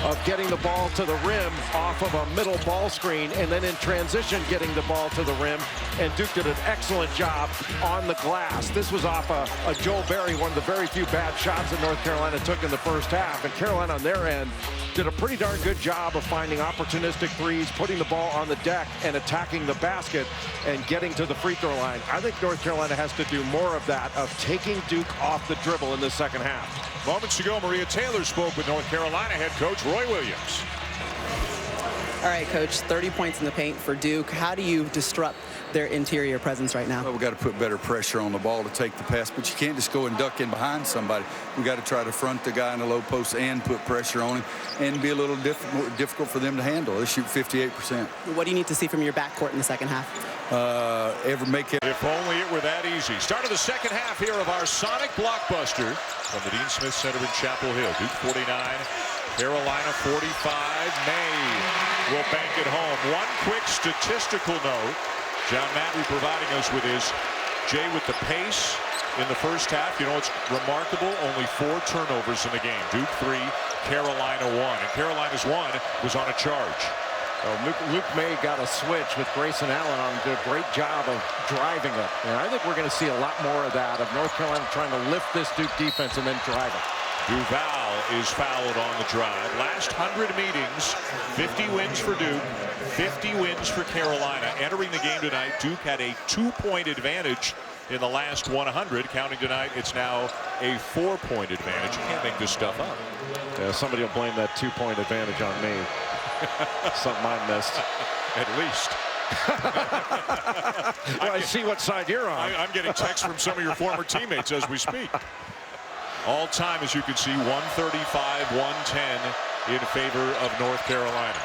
of getting the ball to the rim off of a middle ball screen, and then in transition getting the ball to the rim. And Duke did an excellent job on the glass. This was off a Joel Berry, one of the very few bad shots that North Carolina took in the first half. And Carolina on their end did a pretty darn good job of finding opportunistic threes, putting the ball on the deck and attacking the basket and getting to the free throw line. I think North Carolina has to do more of that, of taking Duke off the dribble in the second half. Moments ago, Maria Taylor spoke with North Carolina head coach Roy Williams. All right, Coach, 30 points in the paint for Duke. How do you disrupt their interior presence right now? Well, we've got to put better pressure on the ball to take the pass, but you can't just go and duck in behind somebody. We've got to try to front the guy in the low post and put pressure on him and be a little more difficult for them to handle. They shoot 58%. What do you need to see from your backcourt in the second half? If only it were that easy. Start of the second half here of our Sonic Blockbuster from the Dean Smith Center in Chapel Hill. Duke 49, Carolina 45. May will bank it home. One quick statistical note. John Madry providing us with his Jay with the pace in the first half. You know, it's remarkable. Only 4 turnovers in the game. Duke 3, Carolina 1. And Carolina's 1 was on a charge. Luke May got a switch with Grayson Allen on him, did a great job of driving it. And I think we're going to see a lot more of that, of North Carolina trying to lift this Duke defense and then drive it. Duval is fouled on the drive. Last 100 meetings, 50 wins for Duke, 50 wins for Carolina. Entering the game tonight, Duke had a 2-point advantage in the last 100. Counting tonight, it's now a 4-point advantage. You can't make this stuff up. Yeah, somebody will blame that 2-point advantage on me. Something I missed. At least. Well, I see what side you're on. I'm getting texts from some of your former teammates as we speak. All time, as you can see, 135-110 in favor of North Carolina.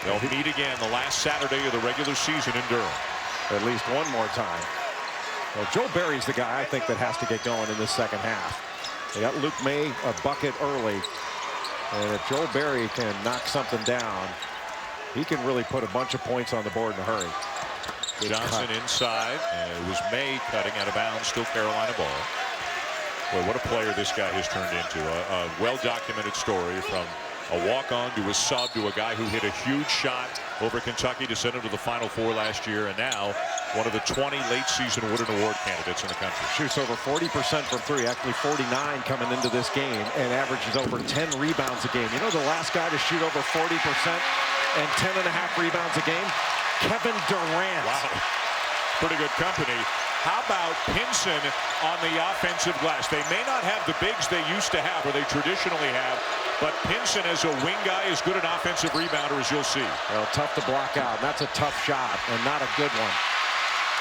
They'll meet again the last Saturday of the regular season in Durham. At least one more time. Well, Joel Berry's the guy I think that has to get going in this second half. They got Luke May a bucket early. And if Joel Berry can knock something down, he can really put a bunch of points on the board in a hurry. Johnson inside, and it was May cutting out of bounds, still Carolina ball. Well, what a player this guy has turned into. A well-documented story from a walk-on to a sub to a guy who hit a huge shot over Kentucky to send him to the Final Four last year, and now one of the 20 late-season Wooden Award candidates in the country. Shoots over 40% from 3, actually 49 coming into this game, and averages over 10 rebounds a game. You know the last guy to shoot over 40% and 10.5 rebounds a game? Kevin Durant. Wow. Pretty good company. How about Pinson on the offensive glass? They may not have the bigs they used to have or they traditionally have, but Pinson as a wing guy is good an offensive rebounder, as you'll see. Well, tough to block out. That's a tough shot and not a good one.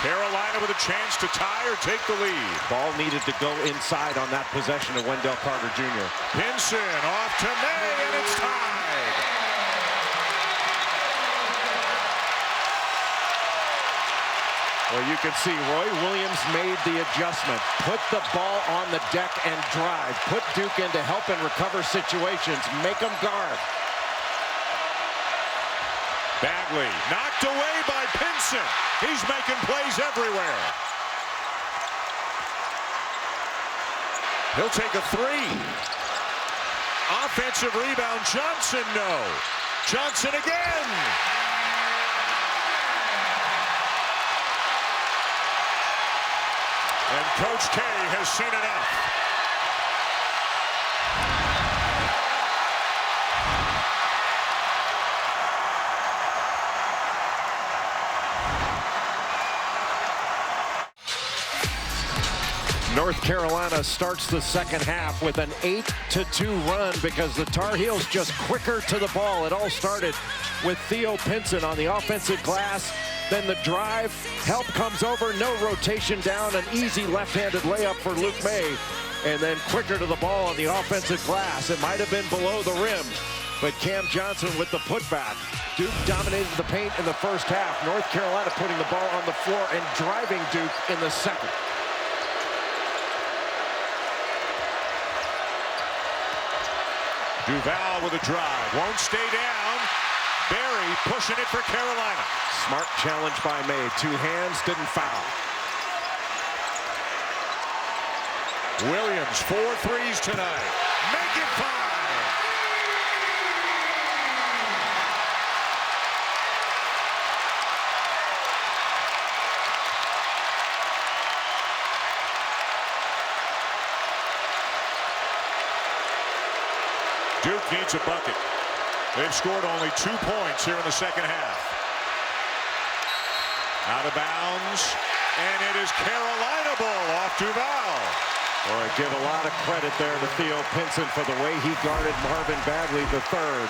Carolina with a chance to tie or take the lead. Ball needed to go inside on that possession of Wendell Carter Jr. Pinson off to May, and it's tied. Well, you can see Roy Williams made the adjustment. Put the ball on the deck and drive. Put Duke into help and recover situations. Make them guard. Bagley knocked away by Pinson. He's making plays everywhere. He'll take a 3. Offensive rebound. Johnson, no. Johnson again. And Coach K has seen enough. North Carolina starts the second half with an 8-2 run because the Tar Heels just quicker to the ball. It all started with Theo Pinson on the offensive glass. Then the drive, help comes over, no rotation down, an easy left-handed layup for Luke May. And then quicker to the ball on the offensive glass. It might have been below the rim, but Cam Johnson with the putback. Duke dominated the paint in the first half. North Carolina putting the ball on the floor and driving Duke in the second. Duval with a drive. Won't stay down. Barry pushing it for Carolina. Smart challenge by May. Two hands, didn't foul. Williams, 4 threes tonight. Make it 5. Duke needs a bucket. They've scored only 2 points here in the second half. Out of bounds, and it is Carolina ball off Duval. Boy, give a lot of credit there to Theo Pinson for the way he guarded Marvin Bagley III.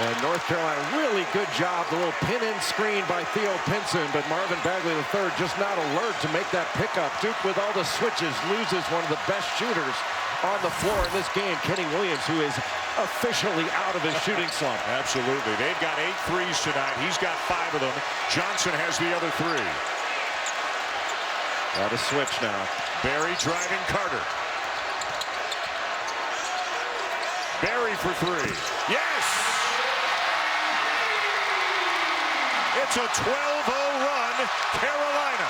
And North Carolina, really good job. The little pin-in screen by Theo Pinson, but Marvin Bagley III just not alert to make that pickup. Duke, with all the switches, loses one of the best shooters on the floor in this game, Kenny Williams, who is officially out of his shooting slump. Absolutely. They've got 8 threes tonight. He's got 5 of them. Johnson has the other 3. Got a switch now. Barry driving Carter. Barry for 3. Yes! It's a 12-0 run, Carolina.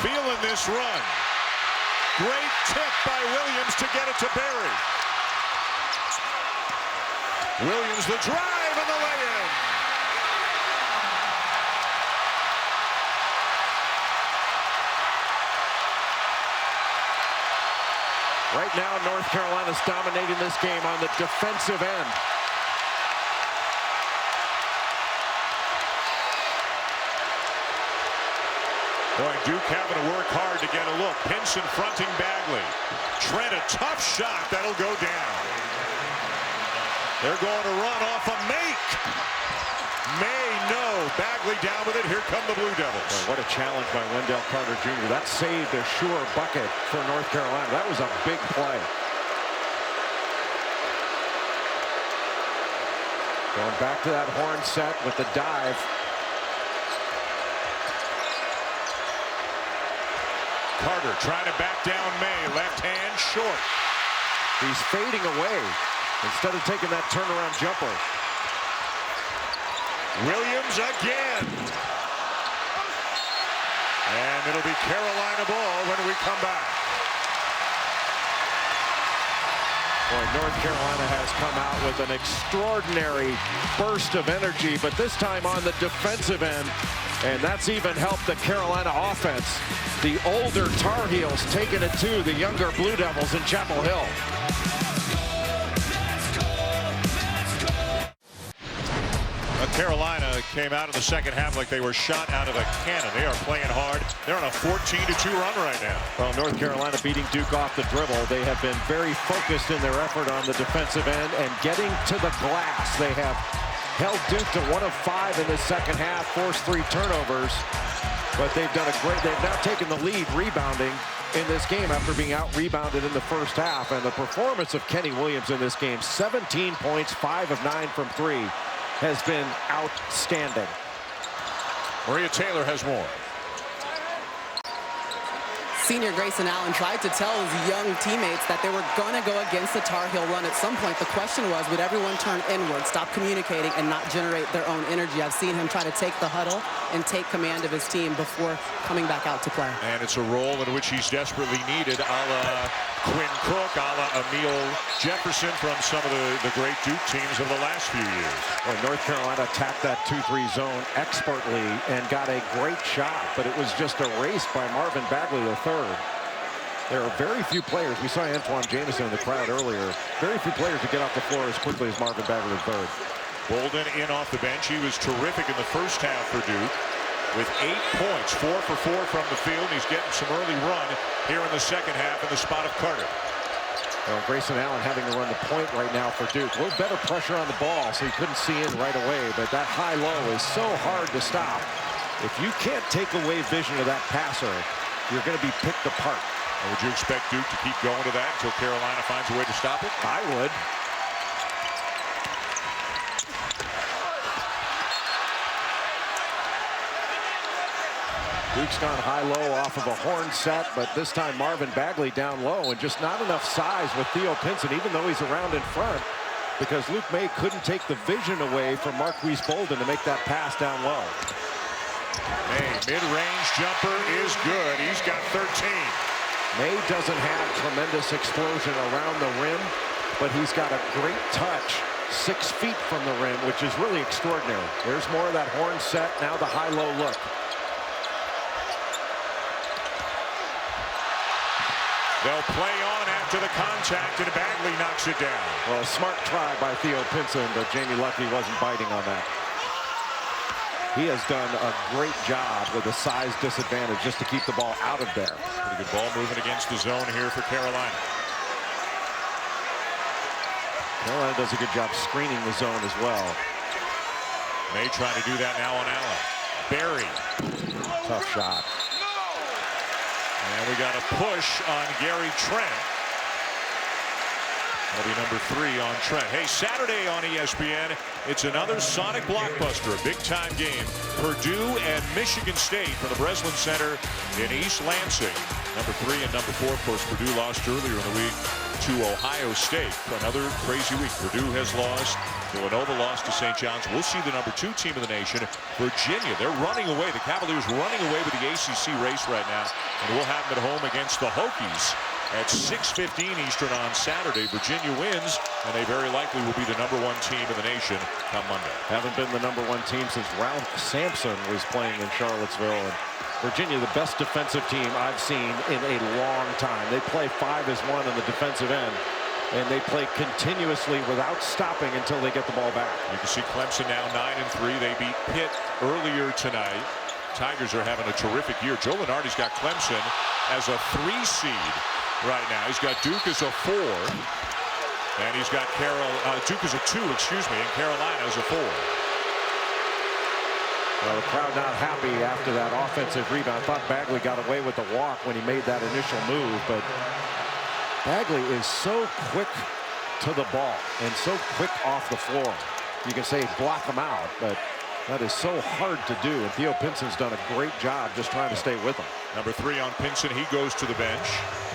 Feeling this run. Great tip by Williams to get it to Barry. Williams the drive and the lay-in. Right now, North Carolina's dominating this game on the defensive end. Boy, Duke having to work hard to get a look. Pinson fronting Bagley. Trent, a tough shot. That'll go down. They're going to run off a make. May, no. Bagley down with it. Here come the Blue Devils. Boy, what a challenge by Wendell Carter Jr. That saved a sure bucket for North Carolina. That was a big play. Going back to that horn set with the dive. Carter trying to back down May. Left hand short. He's fading away instead of taking that turnaround jumper. Williams again. And it'll be Carolina ball when we come back. Boy, North Carolina has come out with an extraordinary burst of energy, but this time on the defensive end. And that's even helped the Carolina offense. The older Tar Heels taking it to the younger Blue Devils in Chapel Hill. Carolina came out in the second half like they were shot out of a cannon. They are playing hard. They're on a 14-2 run right now. Well, North Carolina beating Duke off the dribble. They have been very focused in their effort on the defensive end and getting to the glass. They have held Duke to 1 of 5 in the second half, forced 3 turnovers. But they've done a great, they've now taken the lead rebounding in this game after being out-rebounded in the first half. And the performance of Kenny Williams in this game, 17 points, 5 of 9 from 3, has been outstanding. Maria Taylor has more. Senior Grayson Allen tried to tell his young teammates that they were going to go against the Tar Heel run at some point. The question was, would everyone turn inward, stop communicating, and not generate their own energy? I've seen him try to take the huddle and take command of his team before coming back out to play. And it's a role in which he's desperately needed, a la Quinn Cook, a la Emil Jefferson from some of the great Duke teams of the last few years. Well, North Carolina attacked that 2-3 zone expertly and got a great shot, but it was just erased by Marvin Bagley III. There are very few players. We saw Antoine Jameson in the crowd earlier. Very few players to get off the floor as quickly as Marvin Bagley III. Bolden in off the bench. He was terrific in the first half for Duke with 8 points, 4 for 4 from the field. He's getting some early run here in the second half in the spot of Carter. Well, Grayson Allen having to run the point right now for Duke. A little better pressure on the ball, so he couldn't see in right away. But that high-low is so hard to stop. If you can't take away vision of that passer, you're going to be picked apart. Would you expect Duke to keep going to that until Carolina finds a way to stop it? I would. Duke's gone high-low off of a horn set, but this time Marvin Bagley down low, and just not enough size with Theo Pinson, even though he's around in front, because Luke May couldn't take the vision away from Marquise Bolden to make that pass down low. May, mid-range jumper is good. He's got 13. May doesn't have tremendous explosion around the rim, but he's got a great touch 6 feet from the rim, which is really extraordinary. There's more of that horn set, now the high-low look. They'll play on after the contact, and Bagley knocks it down. Well, a smart try by Theo Pinson, but Jamie Luckey wasn't biting on that. He has done a great job with a size disadvantage just to keep the ball out of there. Pretty good ball movement against the zone here for Carolina. Carolina does a good job screening the zone as well. May trying to do that now on Allen. Barry. Tough shot. And we got a push on Gary Trent. That'll be number 3 on Trent. Hey, Saturday on ESPN, it's another Sonic blockbuster, a big-time game. Purdue and Michigan State from the Breslin Center in East Lansing. Number 3 and number 4, of course, Purdue lost earlier in the week to Ohio State. Another crazy week. Purdue has lost. Villanova lost to St. John's. We'll see the number 2 team in the nation, Virginia. They're running away. The Cavaliers running away with the ACC race right now. And we'll have them at home against the Hokies at 6:15 Eastern on Saturday. Virginia wins, and they very likely will be the number 1 team in the nation come Monday. Haven't been the number 1 team since Ralph Sampson was playing in Charlottesville. And Virginia, the best defensive team I've seen in a long time. They play 5-as-1 on the defensive end, and they play continuously without stopping until they get the ball back. You can see Clemson now 9-3. They beat Pitt earlier tonight. Tigers are having a terrific year. Joe Lunardi's got Clemson as a 3 seed right now. He's got Duke as a 4, and he's got Duke as a 2, excuse me, and Carolina as a 4. Well, the crowd not happy after that offensive rebound. I thought Bagley got away with the walk when he made that initial move, but Bagley is so quick to the ball and so quick off the floor. You can say block him out, but that is so hard to do, and Theo Pinson's done a great job just trying to stay with him. Number 3 on Pinson, he goes to the bench.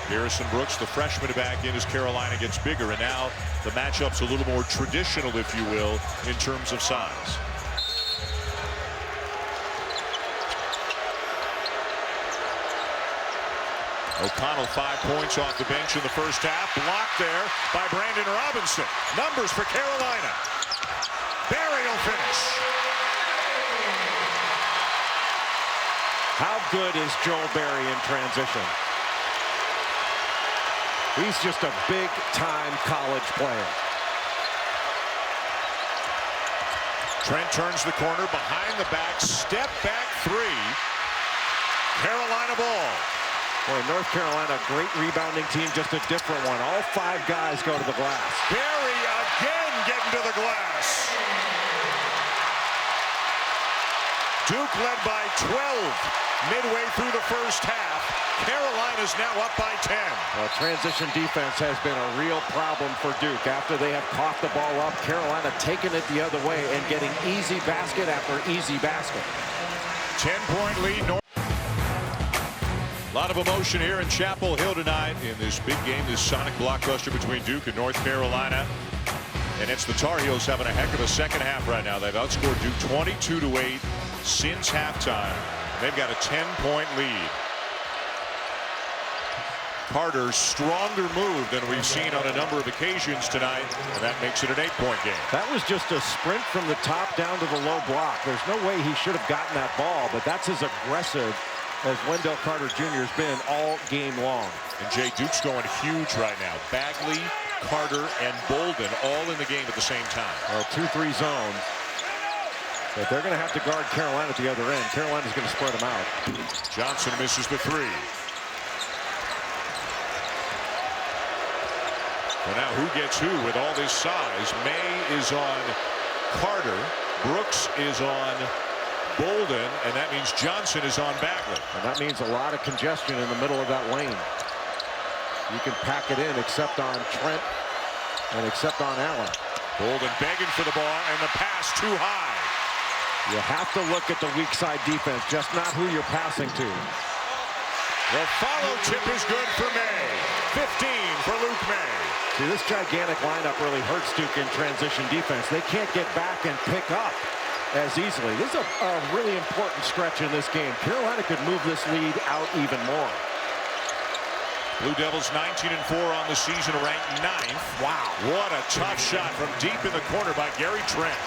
Harrison Brooks, the freshman, back in as Carolina gets bigger, and now the matchup's a little more traditional, if you will, in terms of size. O'Connell 5 points off the bench in the first half. Blocked there by Brandon Robinson. Numbers for Carolina. Barry will finish. How good is Joel Barry in transition? He's just a big-time college player. Trent turns the corner behind the back. Step back 3. Carolina ball. Boy, North Carolina, great rebounding team, just a different one. All 5 guys go to the glass. Barry again getting to the glass. Duke led by 12 midway through the first half. Carolina's now up by 10. Well, transition defense has been a real problem for Duke. After they have caught the ball up, Carolina taking it the other way and getting easy basket after easy basket. 10-point lead. A lot of emotion here in Chapel Hill tonight in this big game, this Sonic blockbuster between Duke and North Carolina. And it's the Tar Heels having a heck of a second half right now. They've outscored Duke 22-8 since halftime. They've got a 10-point lead. Carter's stronger move than we've seen on a number of occasions tonight, and that makes it an 8-point game. That was just a sprint from the top down to the low block. There's no way he should have gotten that ball, but that's as aggressive as Wendell Carter Jr. has been all game long. And Jay, Duke's going huge right now. Bagley, Carter, and Bolden all in the game at the same time. Well, 2-3 zone. But they're going to have to guard Carolina at the other end. Carolina's going to spread them out. Johnson misses the 3. Well, now who gets who with all this size? May is on Carter. Brooks is on Bolden, and that means Johnson is on Bagley. And that means a lot of congestion in the middle of that lane. You can pack it in except on Trent and except on Allen. Bolden begging for the ball, and the pass too high. You have to look at the weak side defense, just not who you're passing to. The follow tip is good for May. 15 for Luke May. See, this gigantic lineup really hurts Duke in transition defense. They can't get back and pick up as easily. This is a really important stretch in this game. Carolina could move this lead out even more. Blue Devils 19-4 on the season, ranked 9th. Wow. What a tough shot from deep in the corner by Gary Trent.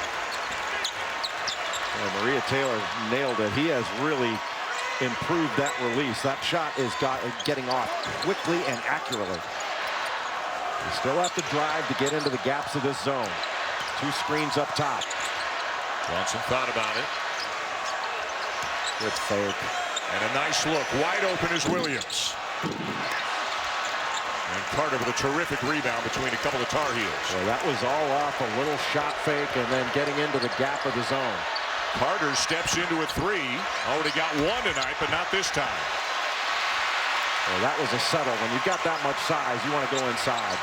And Maria Taylor nailed it. He has really improved that release. That shot is getting off quickly and accurately. You still have to drive to get into the gaps of this zone. 2 screens up top. Johnson thought about it. Good fake. And a nice look. Wide open is Williams. And Carter with a terrific rebound between a couple of Tar Heels. Well, that was all off a little shot fake and then getting into the gap of the zone. Carter steps into a 3. Already got 1 tonight, but not this time. Well, that was a settle. When you've got that much size, you want to go inside.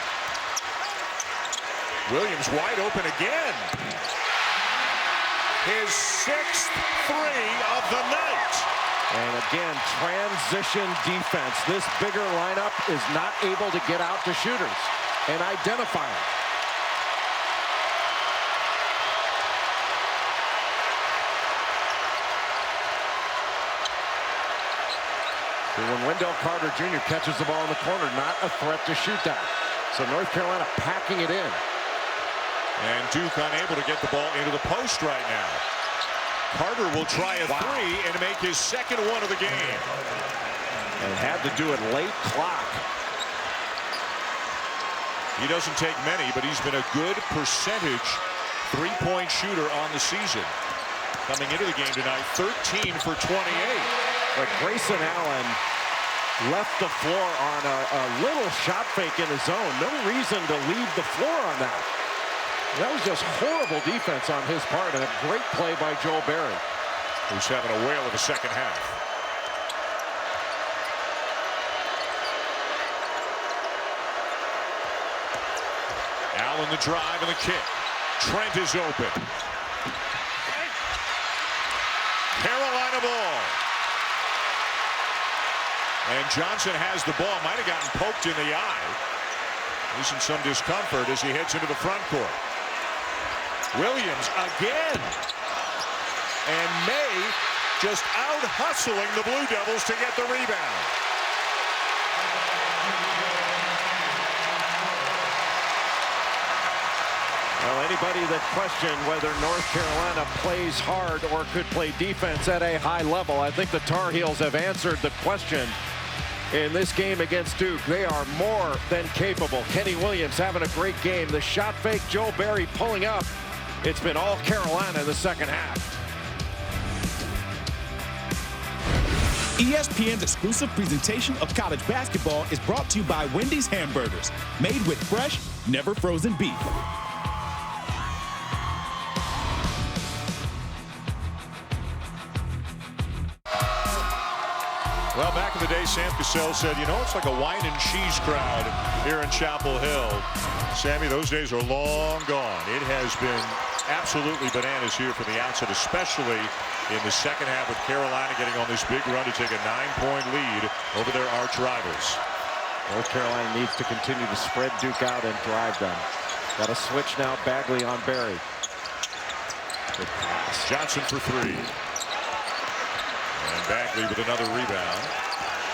Williams wide open again. His 6th 3 of the night. And again, transition defense. This bigger lineup is not able to get out to shooters and identify them. When Wendell Carter Jr. catches the ball in the corner, not a threat to shoot that. So North Carolina packing it in. And Duke unable to get the ball into the post right now. Carter will try a 3 and make his 2nd one of the game. And had to do it late clock. He doesn't take many, but he's been a good percentage 3-point shooter on the season. Coming into the game tonight, 13 for 28. But Grayson Allen left the floor on a little shot fake in his zone. No reason to leave the floor on that. That was just horrible defense on his part, and a great play by Joel Berry, who's having a whale of a second half. Allen the drive and the kick. Trent is open. Carolina ball. And Johnson has the ball. Might have gotten poked in the eye. He's in some discomfort as he heads into the front court. Williams again. And May just out hustling the Blue Devils to get the rebound. Well, anybody that questioned whether North Carolina plays hard or could play defense at a high level, I think the Tar Heels have answered the question in this game against Duke. They are more than capable. Kenny Williams having a great game. The shot fake, Joel Berry pulling up. It's been all Carolina in the second half. ESPN's exclusive presentation of college basketball is brought to you by Wendy's Hamburgers, made with fresh, never frozen beef. Well, back in the day, Sam Cassell said, you know, it's like a wine and cheese crowd here in Chapel Hill. Sammy, those days are long gone. It has been absolutely bananas here for the outset, especially in the second half with Carolina getting on this big run to take a 9-point lead over their arch rivals. North Carolina needs to continue to spread Duke out and drive them. Got a switch now, Bagley on Berry. Good pass. Johnson for 3. And Bagley with another rebound.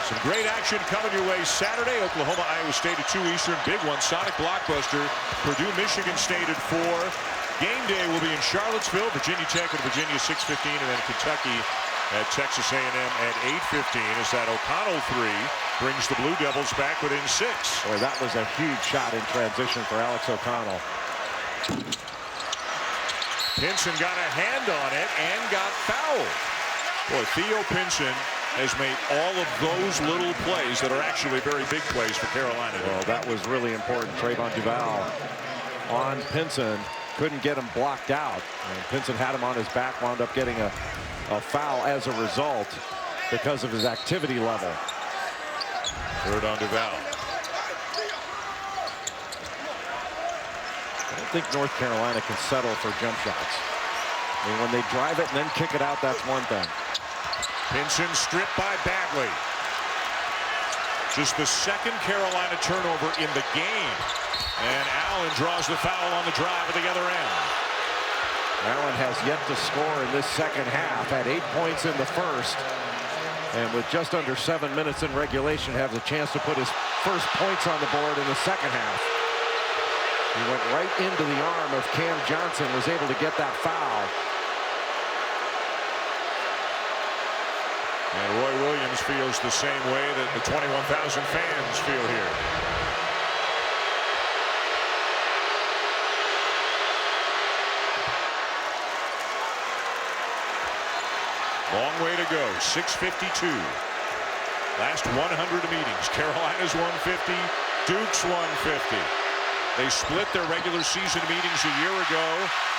Some great action coming your way Saturday. Oklahoma, Iowa State at 2 Eastern. Big one, Sonic blockbuster. Purdue, Michigan State at 4. Game day will be in Charlottesville. Virginia Tech at Virginia 6:15, and then Kentucky at Texas A&M at 8:15 as that O'Connell 3 brings the Blue Devils back within 6. Boy, that was a huge shot in transition for Alex O'Connell. Pinson got a hand on it and got fouled. Boy, Theo Pinson has made all of those little plays that are actually very big plays for Carolina. Well, that was really important. Trayvon Duval on Pinson. Couldn't get him blocked out. And Pinson had him on his back, wound up getting a foul as a result because of his activity level. Third on Duval. I don't think North Carolina can settle for jump shots. I mean, when they drive it and then kick it out, that's one thing. Pinson stripped by Bagley. Just the second Carolina turnover in the game. And Allen draws the foul on the drive at the other end. Allen has yet to score in this second half. Had 8 points in the first. And with just under 7 minutes in regulation, has a chance to put his first points on the board in the second half. He went right into the arm of Cam Johnson, was able to get that foul. And Roy Williams feels the same way that the 21,000 fans feel here. Long way to go. 6:52. Last 100 meetings. Carolina's 150. Duke's 150. They split their regular season meetings a year ago,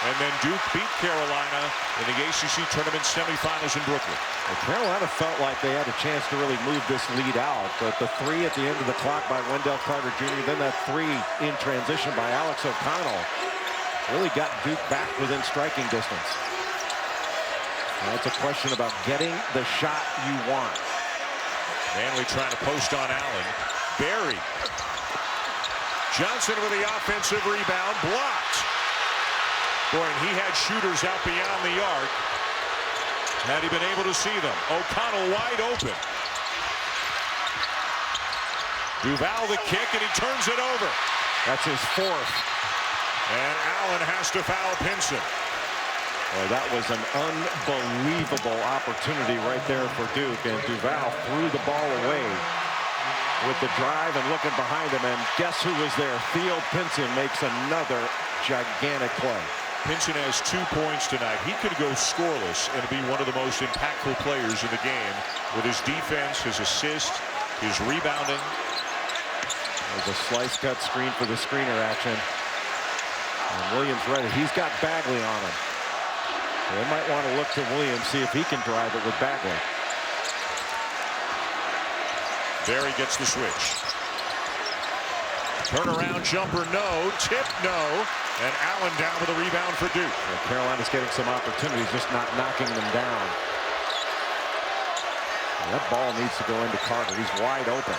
and then Duke beat Carolina in the ACC tournament semifinals in Brooklyn. Well, Carolina felt like they had a chance to really move this lead out, but the three at the end of the clock by Wendell Carter Jr., then that three in transition by Alex O'Connell really got Duke back within striking distance. Now it's a question about getting the shot you want. Manley trying to post on Allen. Barry. Johnson with the offensive rebound, blocked. Boy, and he had shooters out beyond the arc. Had he been able to see them. O'Connell wide open. Duval the kick, and he turns it over. That's his fourth. And Allen has to foul Pinson. Boy, that was an unbelievable opportunity right there for Duke, and Duval threw the ball away with the drive and looking behind him, and guess who was there? Theo Pinson makes another gigantic play. Pinson has 2 points tonight. He could go scoreless and be one of the most impactful players in the game with his defense, his assist, his rebounding. There's a slice cut screen for the screener action. And Williams ready. He's got Bagley on him. They might want to look to Williams, see if he can drive it with Bagley. Barry gets the switch. Turnaround jumper, no. Tip, no. And Allen down with a rebound for Duke. Well, Carolina's getting some opportunities, just not knocking them down. And that ball needs to go into Carter. He's wide open.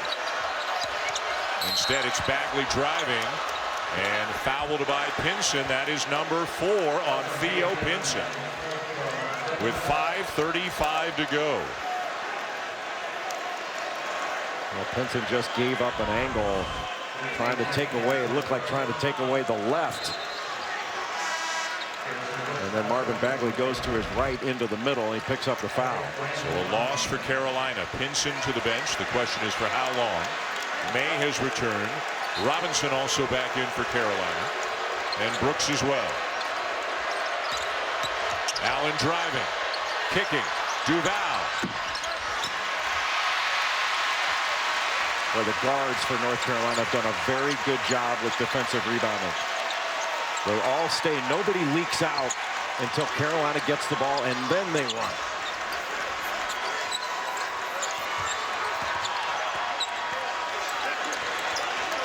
Instead, it's Bagley driving and fouled by Pinson. That is number 4 on Theo Pinson with 5:35 to go. Well, Pinson just gave up an angle, trying to take away, it looked like trying to take away the left. And then Marvin Bagley goes to his right into the middle, and he picks up the foul. So a loss for Carolina. Pinson to the bench. The question is for how long. May has returned. Robinson also back in for Carolina. And Brooks as well. Allen driving. Kicking. Duval. Where the guards for North Carolina have done a very good job with defensive rebounding. They all stay. Nobody leaks out until Carolina gets the ball, and then they run.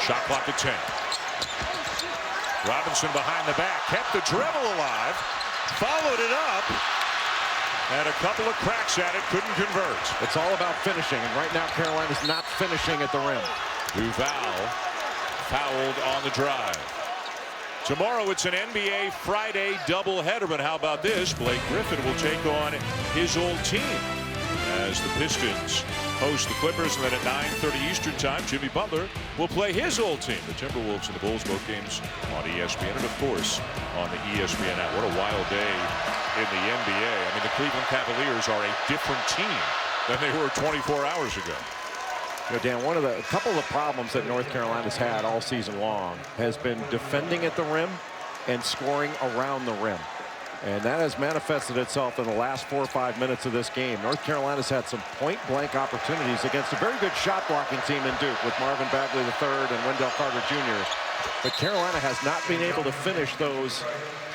Shot clock at 10. Robinson behind the back. Kept the dribble alive. Followed it up. And a couple of cracks at it, couldn't convert. It's all about finishing, and right now Carolina's not finishing at the rim. Duval fouled on the drive. Tomorrow it's an NBA Friday doubleheader, but how about this? Blake Griffin will take on his old team as the Pistons host the Clippers, and then at 9:30 Eastern time, Jimmy Butler will play his old team, the Timberwolves and the Bulls, both games on ESPN, and of course on the ESPN app. What a wild day in the NBA. I mean, the Cleveland Cavaliers are a different team than they were 24 hours ago. You know, Dan, a couple of problems that North Carolina's had all season long has been defending at the rim and scoring around the rim. And that has manifested itself in the last 4 or 5 minutes of this game. North Carolina's had some point-blank opportunities against a very good shot-blocking team in Duke with Marvin Bagley III and Wendell Carter Jr. But Carolina has not been able to finish those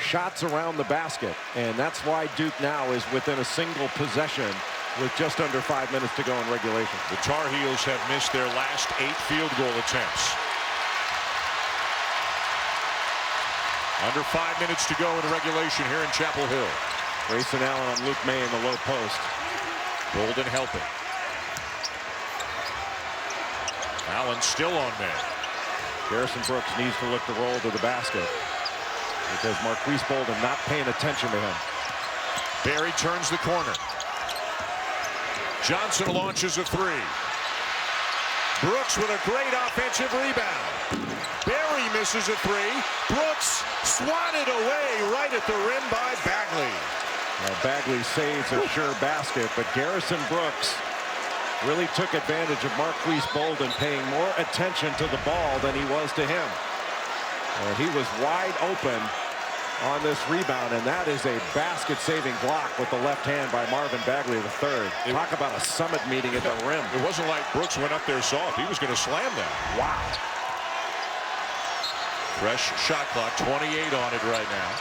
shots around the basket. And that's why Duke now is within a single possession with just under 5 minutes to go in regulation. The Tar Heels have missed their last 8 field goal attempts. Under 5 minutes to go in regulation here in Chapel Hill. Grayson Allen on Luke May in the low post. Golden helping. Allen still on May. Garrison Brooks needs to look to roll to the basket because Marquise Bolden not paying attention to him. Barry turns the corner. Johnson launches a three. Brooks with a great offensive rebound. Barry misses a three. Brooks swatted away right at the rim by Bagley. Well, Bagley saves a sure basket, but Garrison Brooks really took advantage of Marquise Bolden paying more attention to the ball than he was to him. And he was wide open on this rebound, and that is a basket-saving block with the left hand by Marvin Bagley III. Talk about a summit meeting at the rim. It wasn't like Brooks went up there soft. He was going to slam that. Wow. Fresh shot clock, 28 on it right now.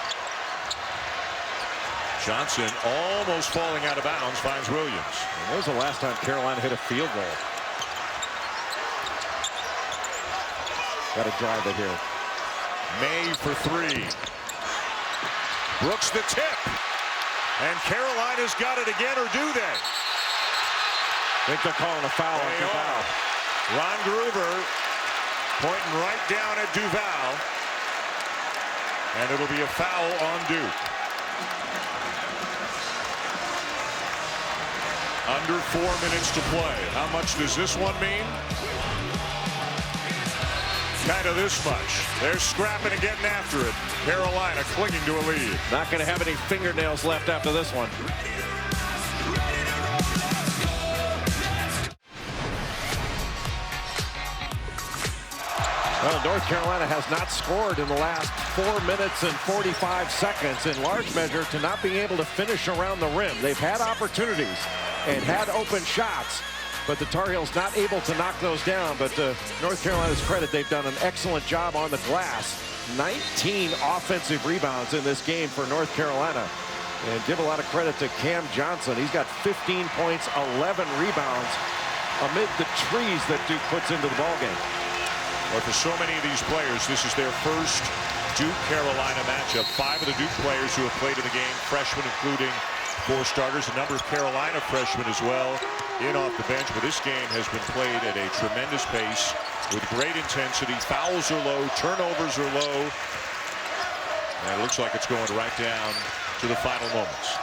Johnson almost falling out of bounds, finds Williams. And when was the last time Carolina hit a field goal? Got to drive it here. May for three. Brooks the tip. And Carolina's got it again, or do they? I think they're calling a foul on Duval. Ron Gruber pointing right down at Duval. And it'll be a foul on Duke. Under 4 minutes to play. How much does this one mean? Kind of this much. They're scrapping and getting after it. Carolina clinging to a lead. Not going to have any fingernails left after this one. Well, North Carolina has not scored in the last 4 minutes and 45 seconds, in large measure to not being able to finish around the rim. They've had opportunities and had open shots, but the Tar Heels not able to knock those down. But to North Carolina's credit, they've done an excellent job on the glass. 19 offensive rebounds in this game for North Carolina. And give a lot of credit to Cam Johnson. He's got 15 points, 11 rebounds amid the trees that Duke puts into the ballgame. Well, for so many of these players, this is their first Duke-Carolina matchup. 5 of the Duke players who have played in the game, freshmen including 4 starters, a number of Carolina freshmen as well in off the bench. But this game has been played at a tremendous pace with great intensity. Fouls are low, turnovers are low. And it looks like it's going right down to the final moments.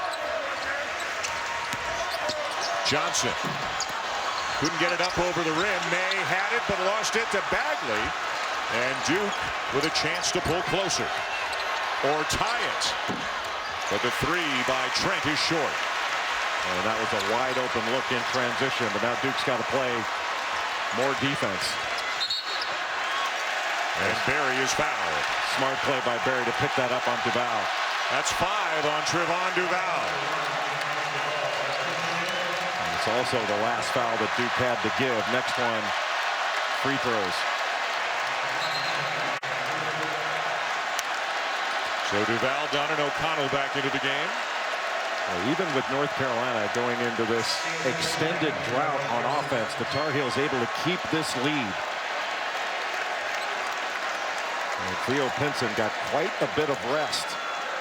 Johnson couldn't get it up over the rim. May had it, but lost it to Bagley. And Duke with a chance to pull closer or tie it. But the three by Trent is short. And that was a wide open look in transition, but now Duke's got to play more defense. And Barry is fouled. Smart play by Barry to pick that up on Duval. That's 5 on Trevon Duval. And it's also the last foul that Duke had to give. Next one, free throws. So Duval, Dunn, and O'Connell back into the game. Well, even with North Carolina going into this extended drought on offense, the Tar Heels able to keep this lead. And Cleo Pinson got quite a bit of rest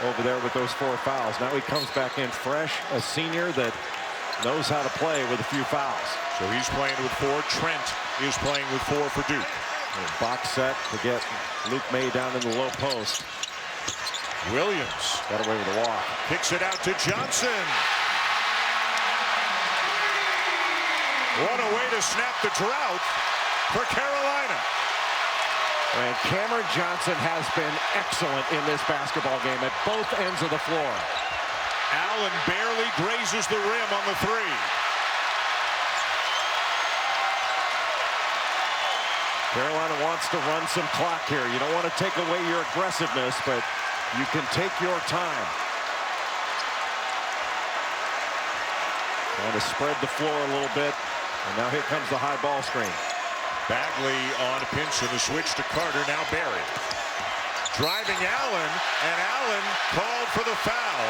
over there with those 4 fouls. Now he comes back in fresh, a senior that knows how to play with a few fouls. So he's playing with 4. Trent is playing with 4 for Duke. Box set to get Luke May down in the low post. Williams got away with a walk. Kicks it out to Johnson. What a way to snap the drought for Carolina. And Cameron Johnson has been excellent in this basketball game at both ends of the floor. Allen barely grazes the rim on the 3. Carolina wants to run some clock here. You don't want to take away your aggressiveness, but you can take your time. Trying to spread the floor a little bit. And now here comes the high ball screen. Bagley on Pinson, the switch to Carter, now Barry. Driving Allen, and Allen called for the foul.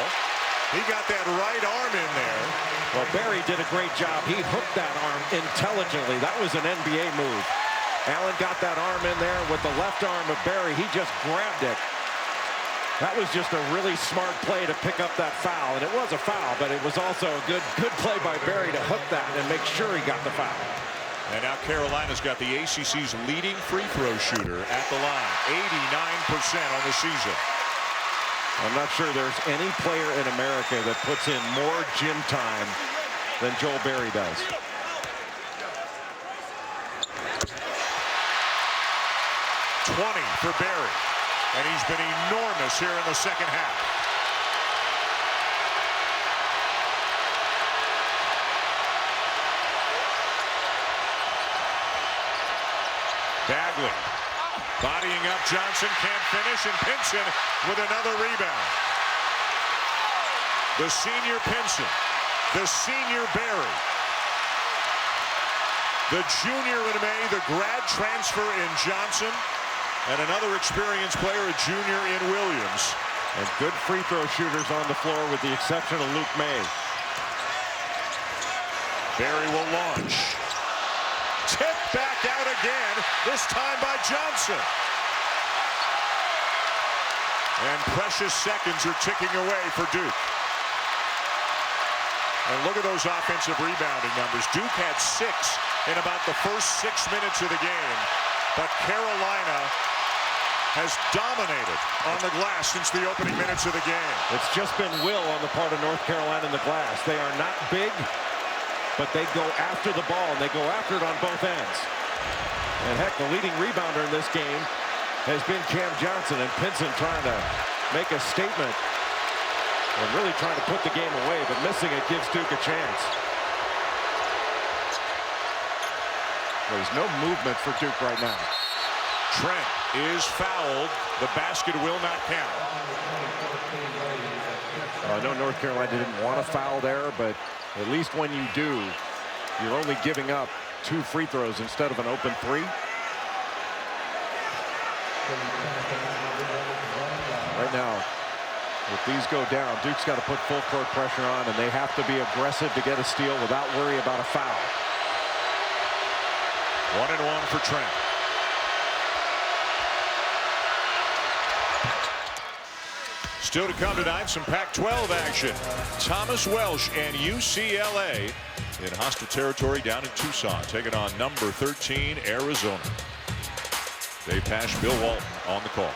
He got that right arm in there. Well, Barry did a great job. He hooked that arm intelligently. That was an NBA move. Allen got that arm in there with the left arm of Barry. He just grabbed it That was just a really smart play to pick up that foul, and it was a foul, but it was also a good play by Barry to hook that and make sure he got the foul. And now Carolina's got the ACC's leading free throw shooter at the line, 89% on the season. I'm not sure there's any player in America that puts in more gym time than Joel Barry does. For Barry, and he's been enormous here in the second half. Bagley bodying up Johnson, can't finish, and Pinson with another rebound. The senior Pinson, the senior Barry, the junior in May, the grad transfer in Johnson, and another experienced player, a junior in Williams. And good free throw shooters on the floor with the exception of Luke May. Barry will launch. Tip back out again, this time by Johnson. And precious seconds are ticking away for Duke. And look at those offensive rebounding numbers. Duke had 6 in about the first 6 minutes of the game. But Carolina has dominated on the glass since the opening minutes of the game. It's just been will on the part of North Carolina in the glass. They are not big, but they go after the ball, and they go after it on both ends. And heck, the leading rebounder in this game has been Cam Johnson, and Pinson trying to make a statement and really trying to put the game away, but missing it gives Duke a chance. There's no movement for Duke right now. Trent is fouled. The basket will not count. I know North Carolina didn't want a foul there, but at least when you do, you're only giving up 2 free throws instead of an open 3. Right now, if these go down, Duke's got to put full court pressure on, and they have to be aggressive to get a steal without worry about a foul. 1-and-1 for Trent. Still to come tonight, some Pac-12 action. Thomas Welsh and UCLA in hostile territory down in Tucson, taking on number 13 Arizona. Dave Pasch, Bill Walton on the call.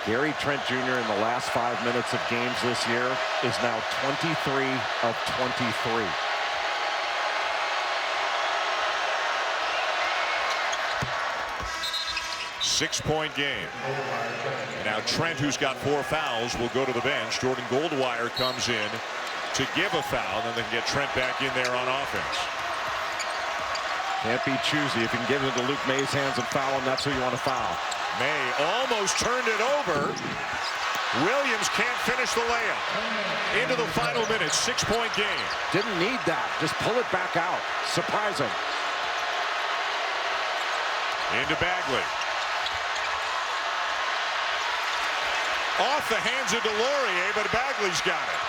Gary Trent Jr. in the last 5 minutes of games this year is now 23 of 23. Six-point game. And now Trent, who's got 4 fouls, will go to the bench. Jordan Goldwire comes in to give a foul. Then they can get Trent back in there on offense. Can't be choosy. If you can get into Luke May's hands and foul him, that's who you want to foul. May almost turned it over. Williams can't finish the layup. Into the final minute, 6-point game. Didn't need that. Just pull it back out. Surprise him. Into Bagley. Off the hands of Delorier, but Bagley's got it.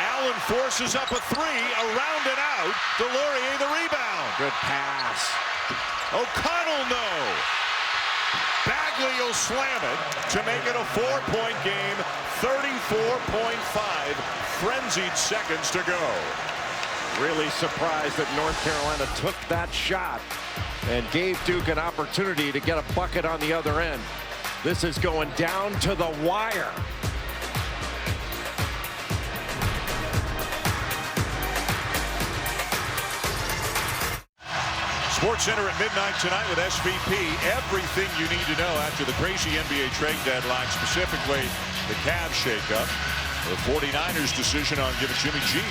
Allen forces up a 3, around and out. Delorier the rebound. Good pass. O'Connell no. Bagley will slam it to make it a 4-point game. 34.5 frenzied seconds to go. Really surprised that North Carolina took that shot and gave Duke an opportunity to get a bucket on the other end. This is going down to the wire. Sports Center at midnight tonight with SVP. Everything you need to know after the crazy NBA trade deadline, specifically the Cavs shakeup, the 49ers decision on giving Jimmy G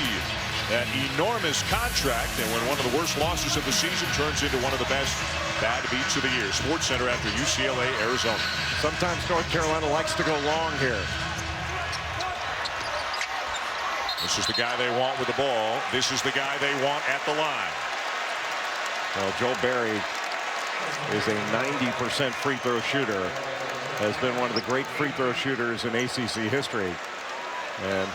that enormous contract, and when one of the worst losses of the season turns into one of the best bad beats of the year. Sports Center after UCLA, Arizona. Sometimes North Carolina likes to go long here. This is the guy they want with the ball. This is the guy they want at the line. Well, Joel Barry is a 90% free throw shooter. Has been one of the great free throw shooters in ACC history. And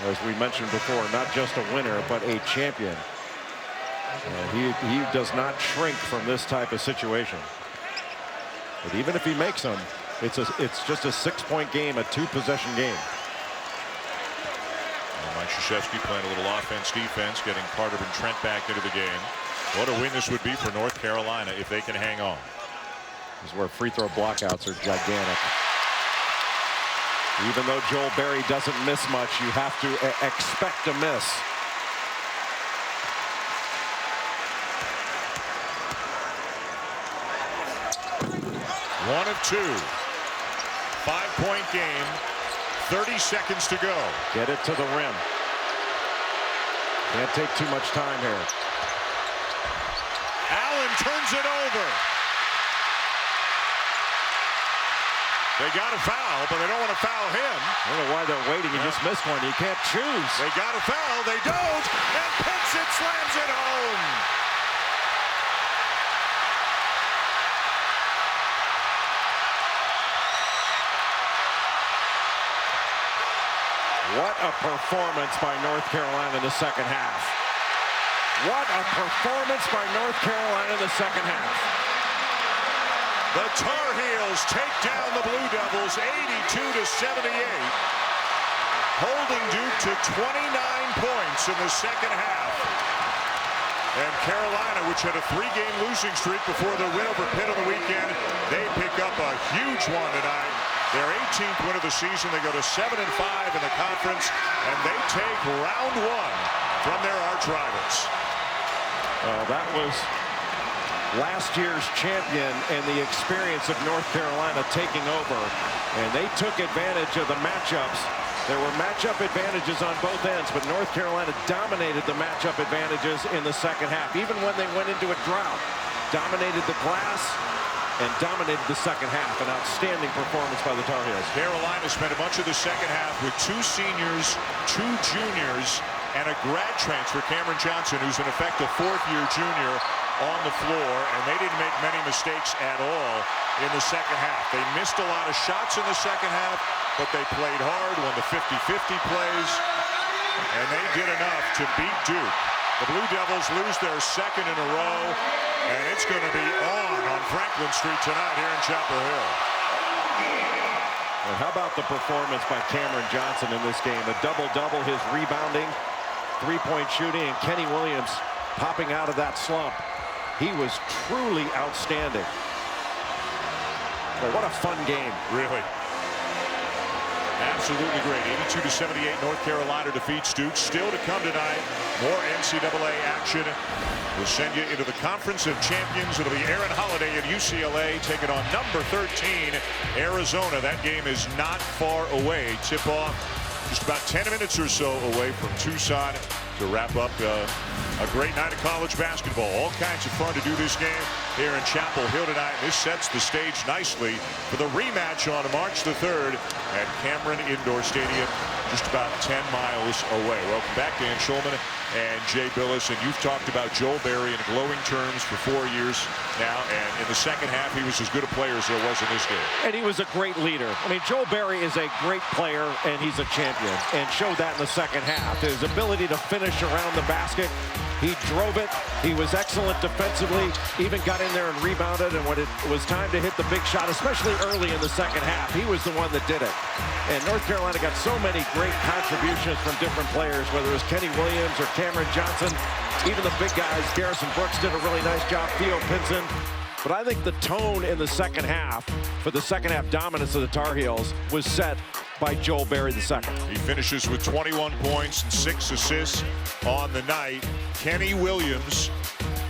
as we mentioned before, not just a winner, but a champion. And he does not shrink from this type of situation. But even if he makes them, It's just a 6-point game, a 2-possession game. Mike Krzyzewski playing a little offense, defense, getting Carter and Trent back into the game. What a win this would be for North Carolina if they can hang on. This is where free throw blockouts are gigantic. Even though Joel Berry doesn't miss much, you have to expect a miss. One of two. 5-point game. 30 seconds to go. Get it to the rim. Can't take too much time here. Allen turns it over. They got a foul, but they don't want to foul him. I don't know why they're waiting. You just missed one. You can't choose. They got a foul. They don't. And Pinson slams it home. What a performance by North Carolina in the second half. What a performance by North Carolina in the second half. The Tar Heels take down the Blue Devils 82-78, holding Duke to 29 points in the second half. And Carolina, which had a 3-game losing streak before their win over Pitt on the weekend, they pick up a huge one tonight. Their 18th win of the season. They go to 7-5 in the conference, and they take round 1 from their arch rivals. That was last year's champion and the experience of North Carolina taking over, and they took advantage of the matchups. There were matchup advantages on both ends, but North Carolina dominated the matchup advantages in the second half, even when they went into a drought. Dominated the glass and dominated the second half. An outstanding performance by the Tar Heels. Carolina spent a bunch of the second half with 2 seniors, 2 juniors, and a grad transfer, Cameron Johnson, who's in effect a 4th-year junior, on the floor, and they didn't make many mistakes at all in the second half. They missed a lot of shots in the second half, but they played hard, won the 50-50 plays, and they did enough to beat Duke. The Blue Devils lose their second in a row, and it's going to be on Franklin Street tonight here in Chapel Hill. And how about the performance by Cameron Johnson in this game? A double-double, his rebounding, 3-point shooting, and Kenny Williams popping out of that slump. He was truly outstanding. Well, what a fun game. Really. Absolutely great. 82-78, North Carolina defeats Duke. Still to come tonight, more NCAA action. We'll send you into the Conference of Champions. It'll be Aaron Holiday at UCLA taking on number 13, Arizona. That game is not far away. Tip-off just about 10 minutes or so away from Tucson to wrap up a great night of college basketball. All kinds of fun to do this game here in Chapel Hill tonight. This sets the stage nicely for the rematch on March the 3rd at Cameron Indoor Stadium, just about 10 miles away. Welcome back, Dan Schulman and Jay Billis. And you've talked about Joel Berry in glowing terms for 4 years now. And in the second half, he was as good a player as there was in this game. And he was a great leader. I mean, Joel Berry is a great player, and he's a champion, and showed that in the second half. His ability to finish around the basket. He drove it. He was excellent defensively, even got in there and rebounded. And when it was time to hit the big shot, especially early in the second half, he was the one that did it. And North Carolina got so many great contributions from different players, whether it was Kenny Williams or Cameron Johnson, even the big guys. Garrison Brooks did a really nice job, Theo Pinson. But I think the tone in the second half, for the second half dominance of the Tar Heels, was set by Joel Berry II. He finishes with 21 points and 6 assists on the night. Kenny Williams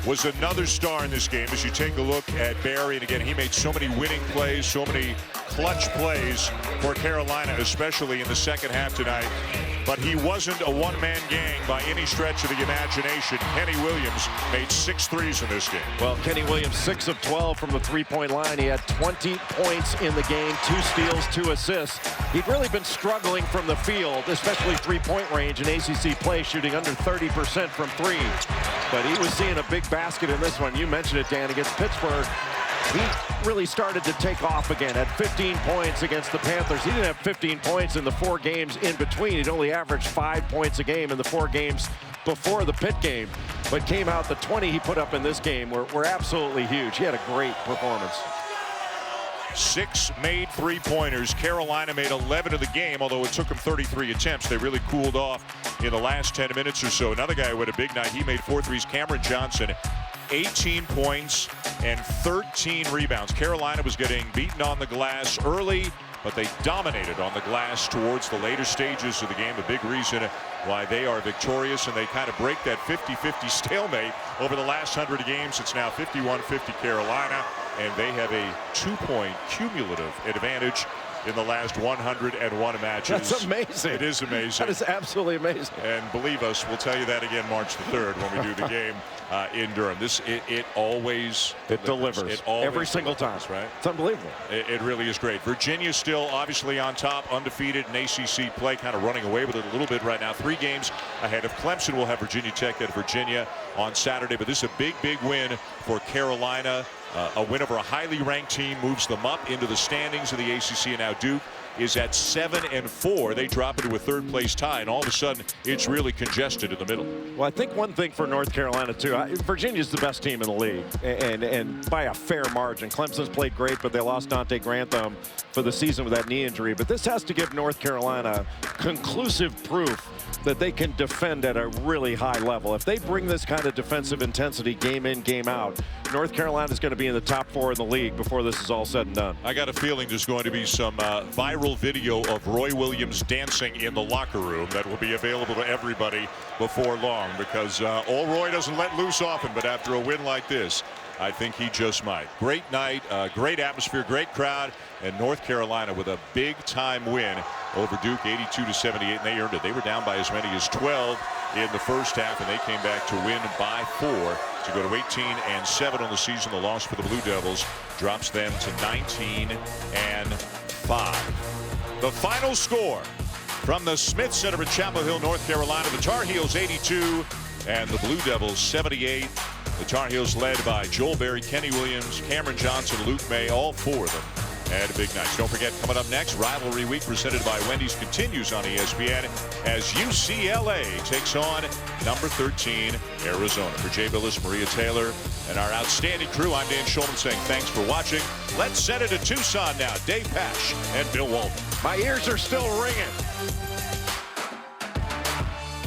was another star in this game. As you take a look at Berry, and again, he made so many winning plays, so many clutch plays for Carolina, especially in the second half tonight. But he wasn't a one-man gang by any stretch of the imagination. Kenny Williams made 6 threes in this game. Well, Kenny Williams, 6 of 12 from the three-point line. He had 20 points in the game, 2 steals, 2 assists. He'd really been struggling from the field, especially three-point range in ACC play, shooting under 30% from 3. But he was seeing a big basket in this one. You mentioned it, Dan, against Pittsburgh. He really started to take off again at 15 points against the Panthers. He didn't have 15 points in the 4 games in between. He'd only averaged 5 points a game in the 4 games before the Pitt game. But came out, the 20 he put up in this game were absolutely huge. He had a great performance. 6 made three-pointers. Carolina made 11 of the game, although it took them 33 attempts. They really cooled off in the last 10 minutes or so. Another guy who had a big night, he made 4 threes. Cameron Johnson, 18 points and 13 rebounds. Carolina was getting beaten on the glass early, but they dominated on the glass towards the later stages of the game. A big reason why they are victorious, and they kind of break that 50-50 stalemate over the last 100 games. It's now 51-50 Carolina, and they have a 2-point cumulative advantage in the last 101 matches. That's amazing. It is amazing. That is absolutely amazing. And believe us, we'll tell you that again March the 3rd when we do the game in Durham. It always delivers. It always every single time, right? It's unbelievable. It really is great. Virginia still obviously on top, undefeated in ACC play, kind of running away with it a little bit right now. 3 games ahead of Clemson. We'll have Virginia Tech at Virginia on Saturday, but this is a big win for Carolina. A win over a highly ranked team moves them up into the standings of the ACC, and now Duke is at 7-4. They drop into a 3rd-place tie, and all of a sudden it's really congested in the middle. Well, I think one thing for North Carolina too, Virginia's the best team in the league, and by a fair margin. Clemson's played great, but they lost Dante Grantham for the season with that knee injury. But this has to give North Carolina conclusive proof that they can defend at a really high level. If they bring this kind of defensive intensity game in, game out, North Carolina is going to be in the top 4 in the league before this is all said and done. I got a feeling there's going to be some viral video of Roy Williams dancing in the locker room that will be available to everybody before long, because old Roy doesn't let loose often, but after a win like this, I think he just might. Great night, great atmosphere, great crowd, and North Carolina with a big-time win over Duke, 82-78, and they earned it. They were down by as many as 12 in the first half, and they came back to win by 4 to go to 18-7 on the season. The loss for the Blue Devils drops them to 19-5. The final score from the Smith Center in Chapel Hill, North Carolina: the Tar Heels 82 and the Blue Devils 78. The Tar Heels led by Joel Berry, Kenny Williams, Cameron Johnson, Luke May, all 4 of them had a big night. Don't forget, coming up next, Rivalry Week presented by Wendy's continues on ESPN as UCLA takes on number 13 Arizona. For Jay Billis, Maria Taylor, and our outstanding crew, I'm Dan Schulman saying thanks for watching. Let's send it to Tucson now. Dave Pasch and Bill Walton. My ears are still ringing.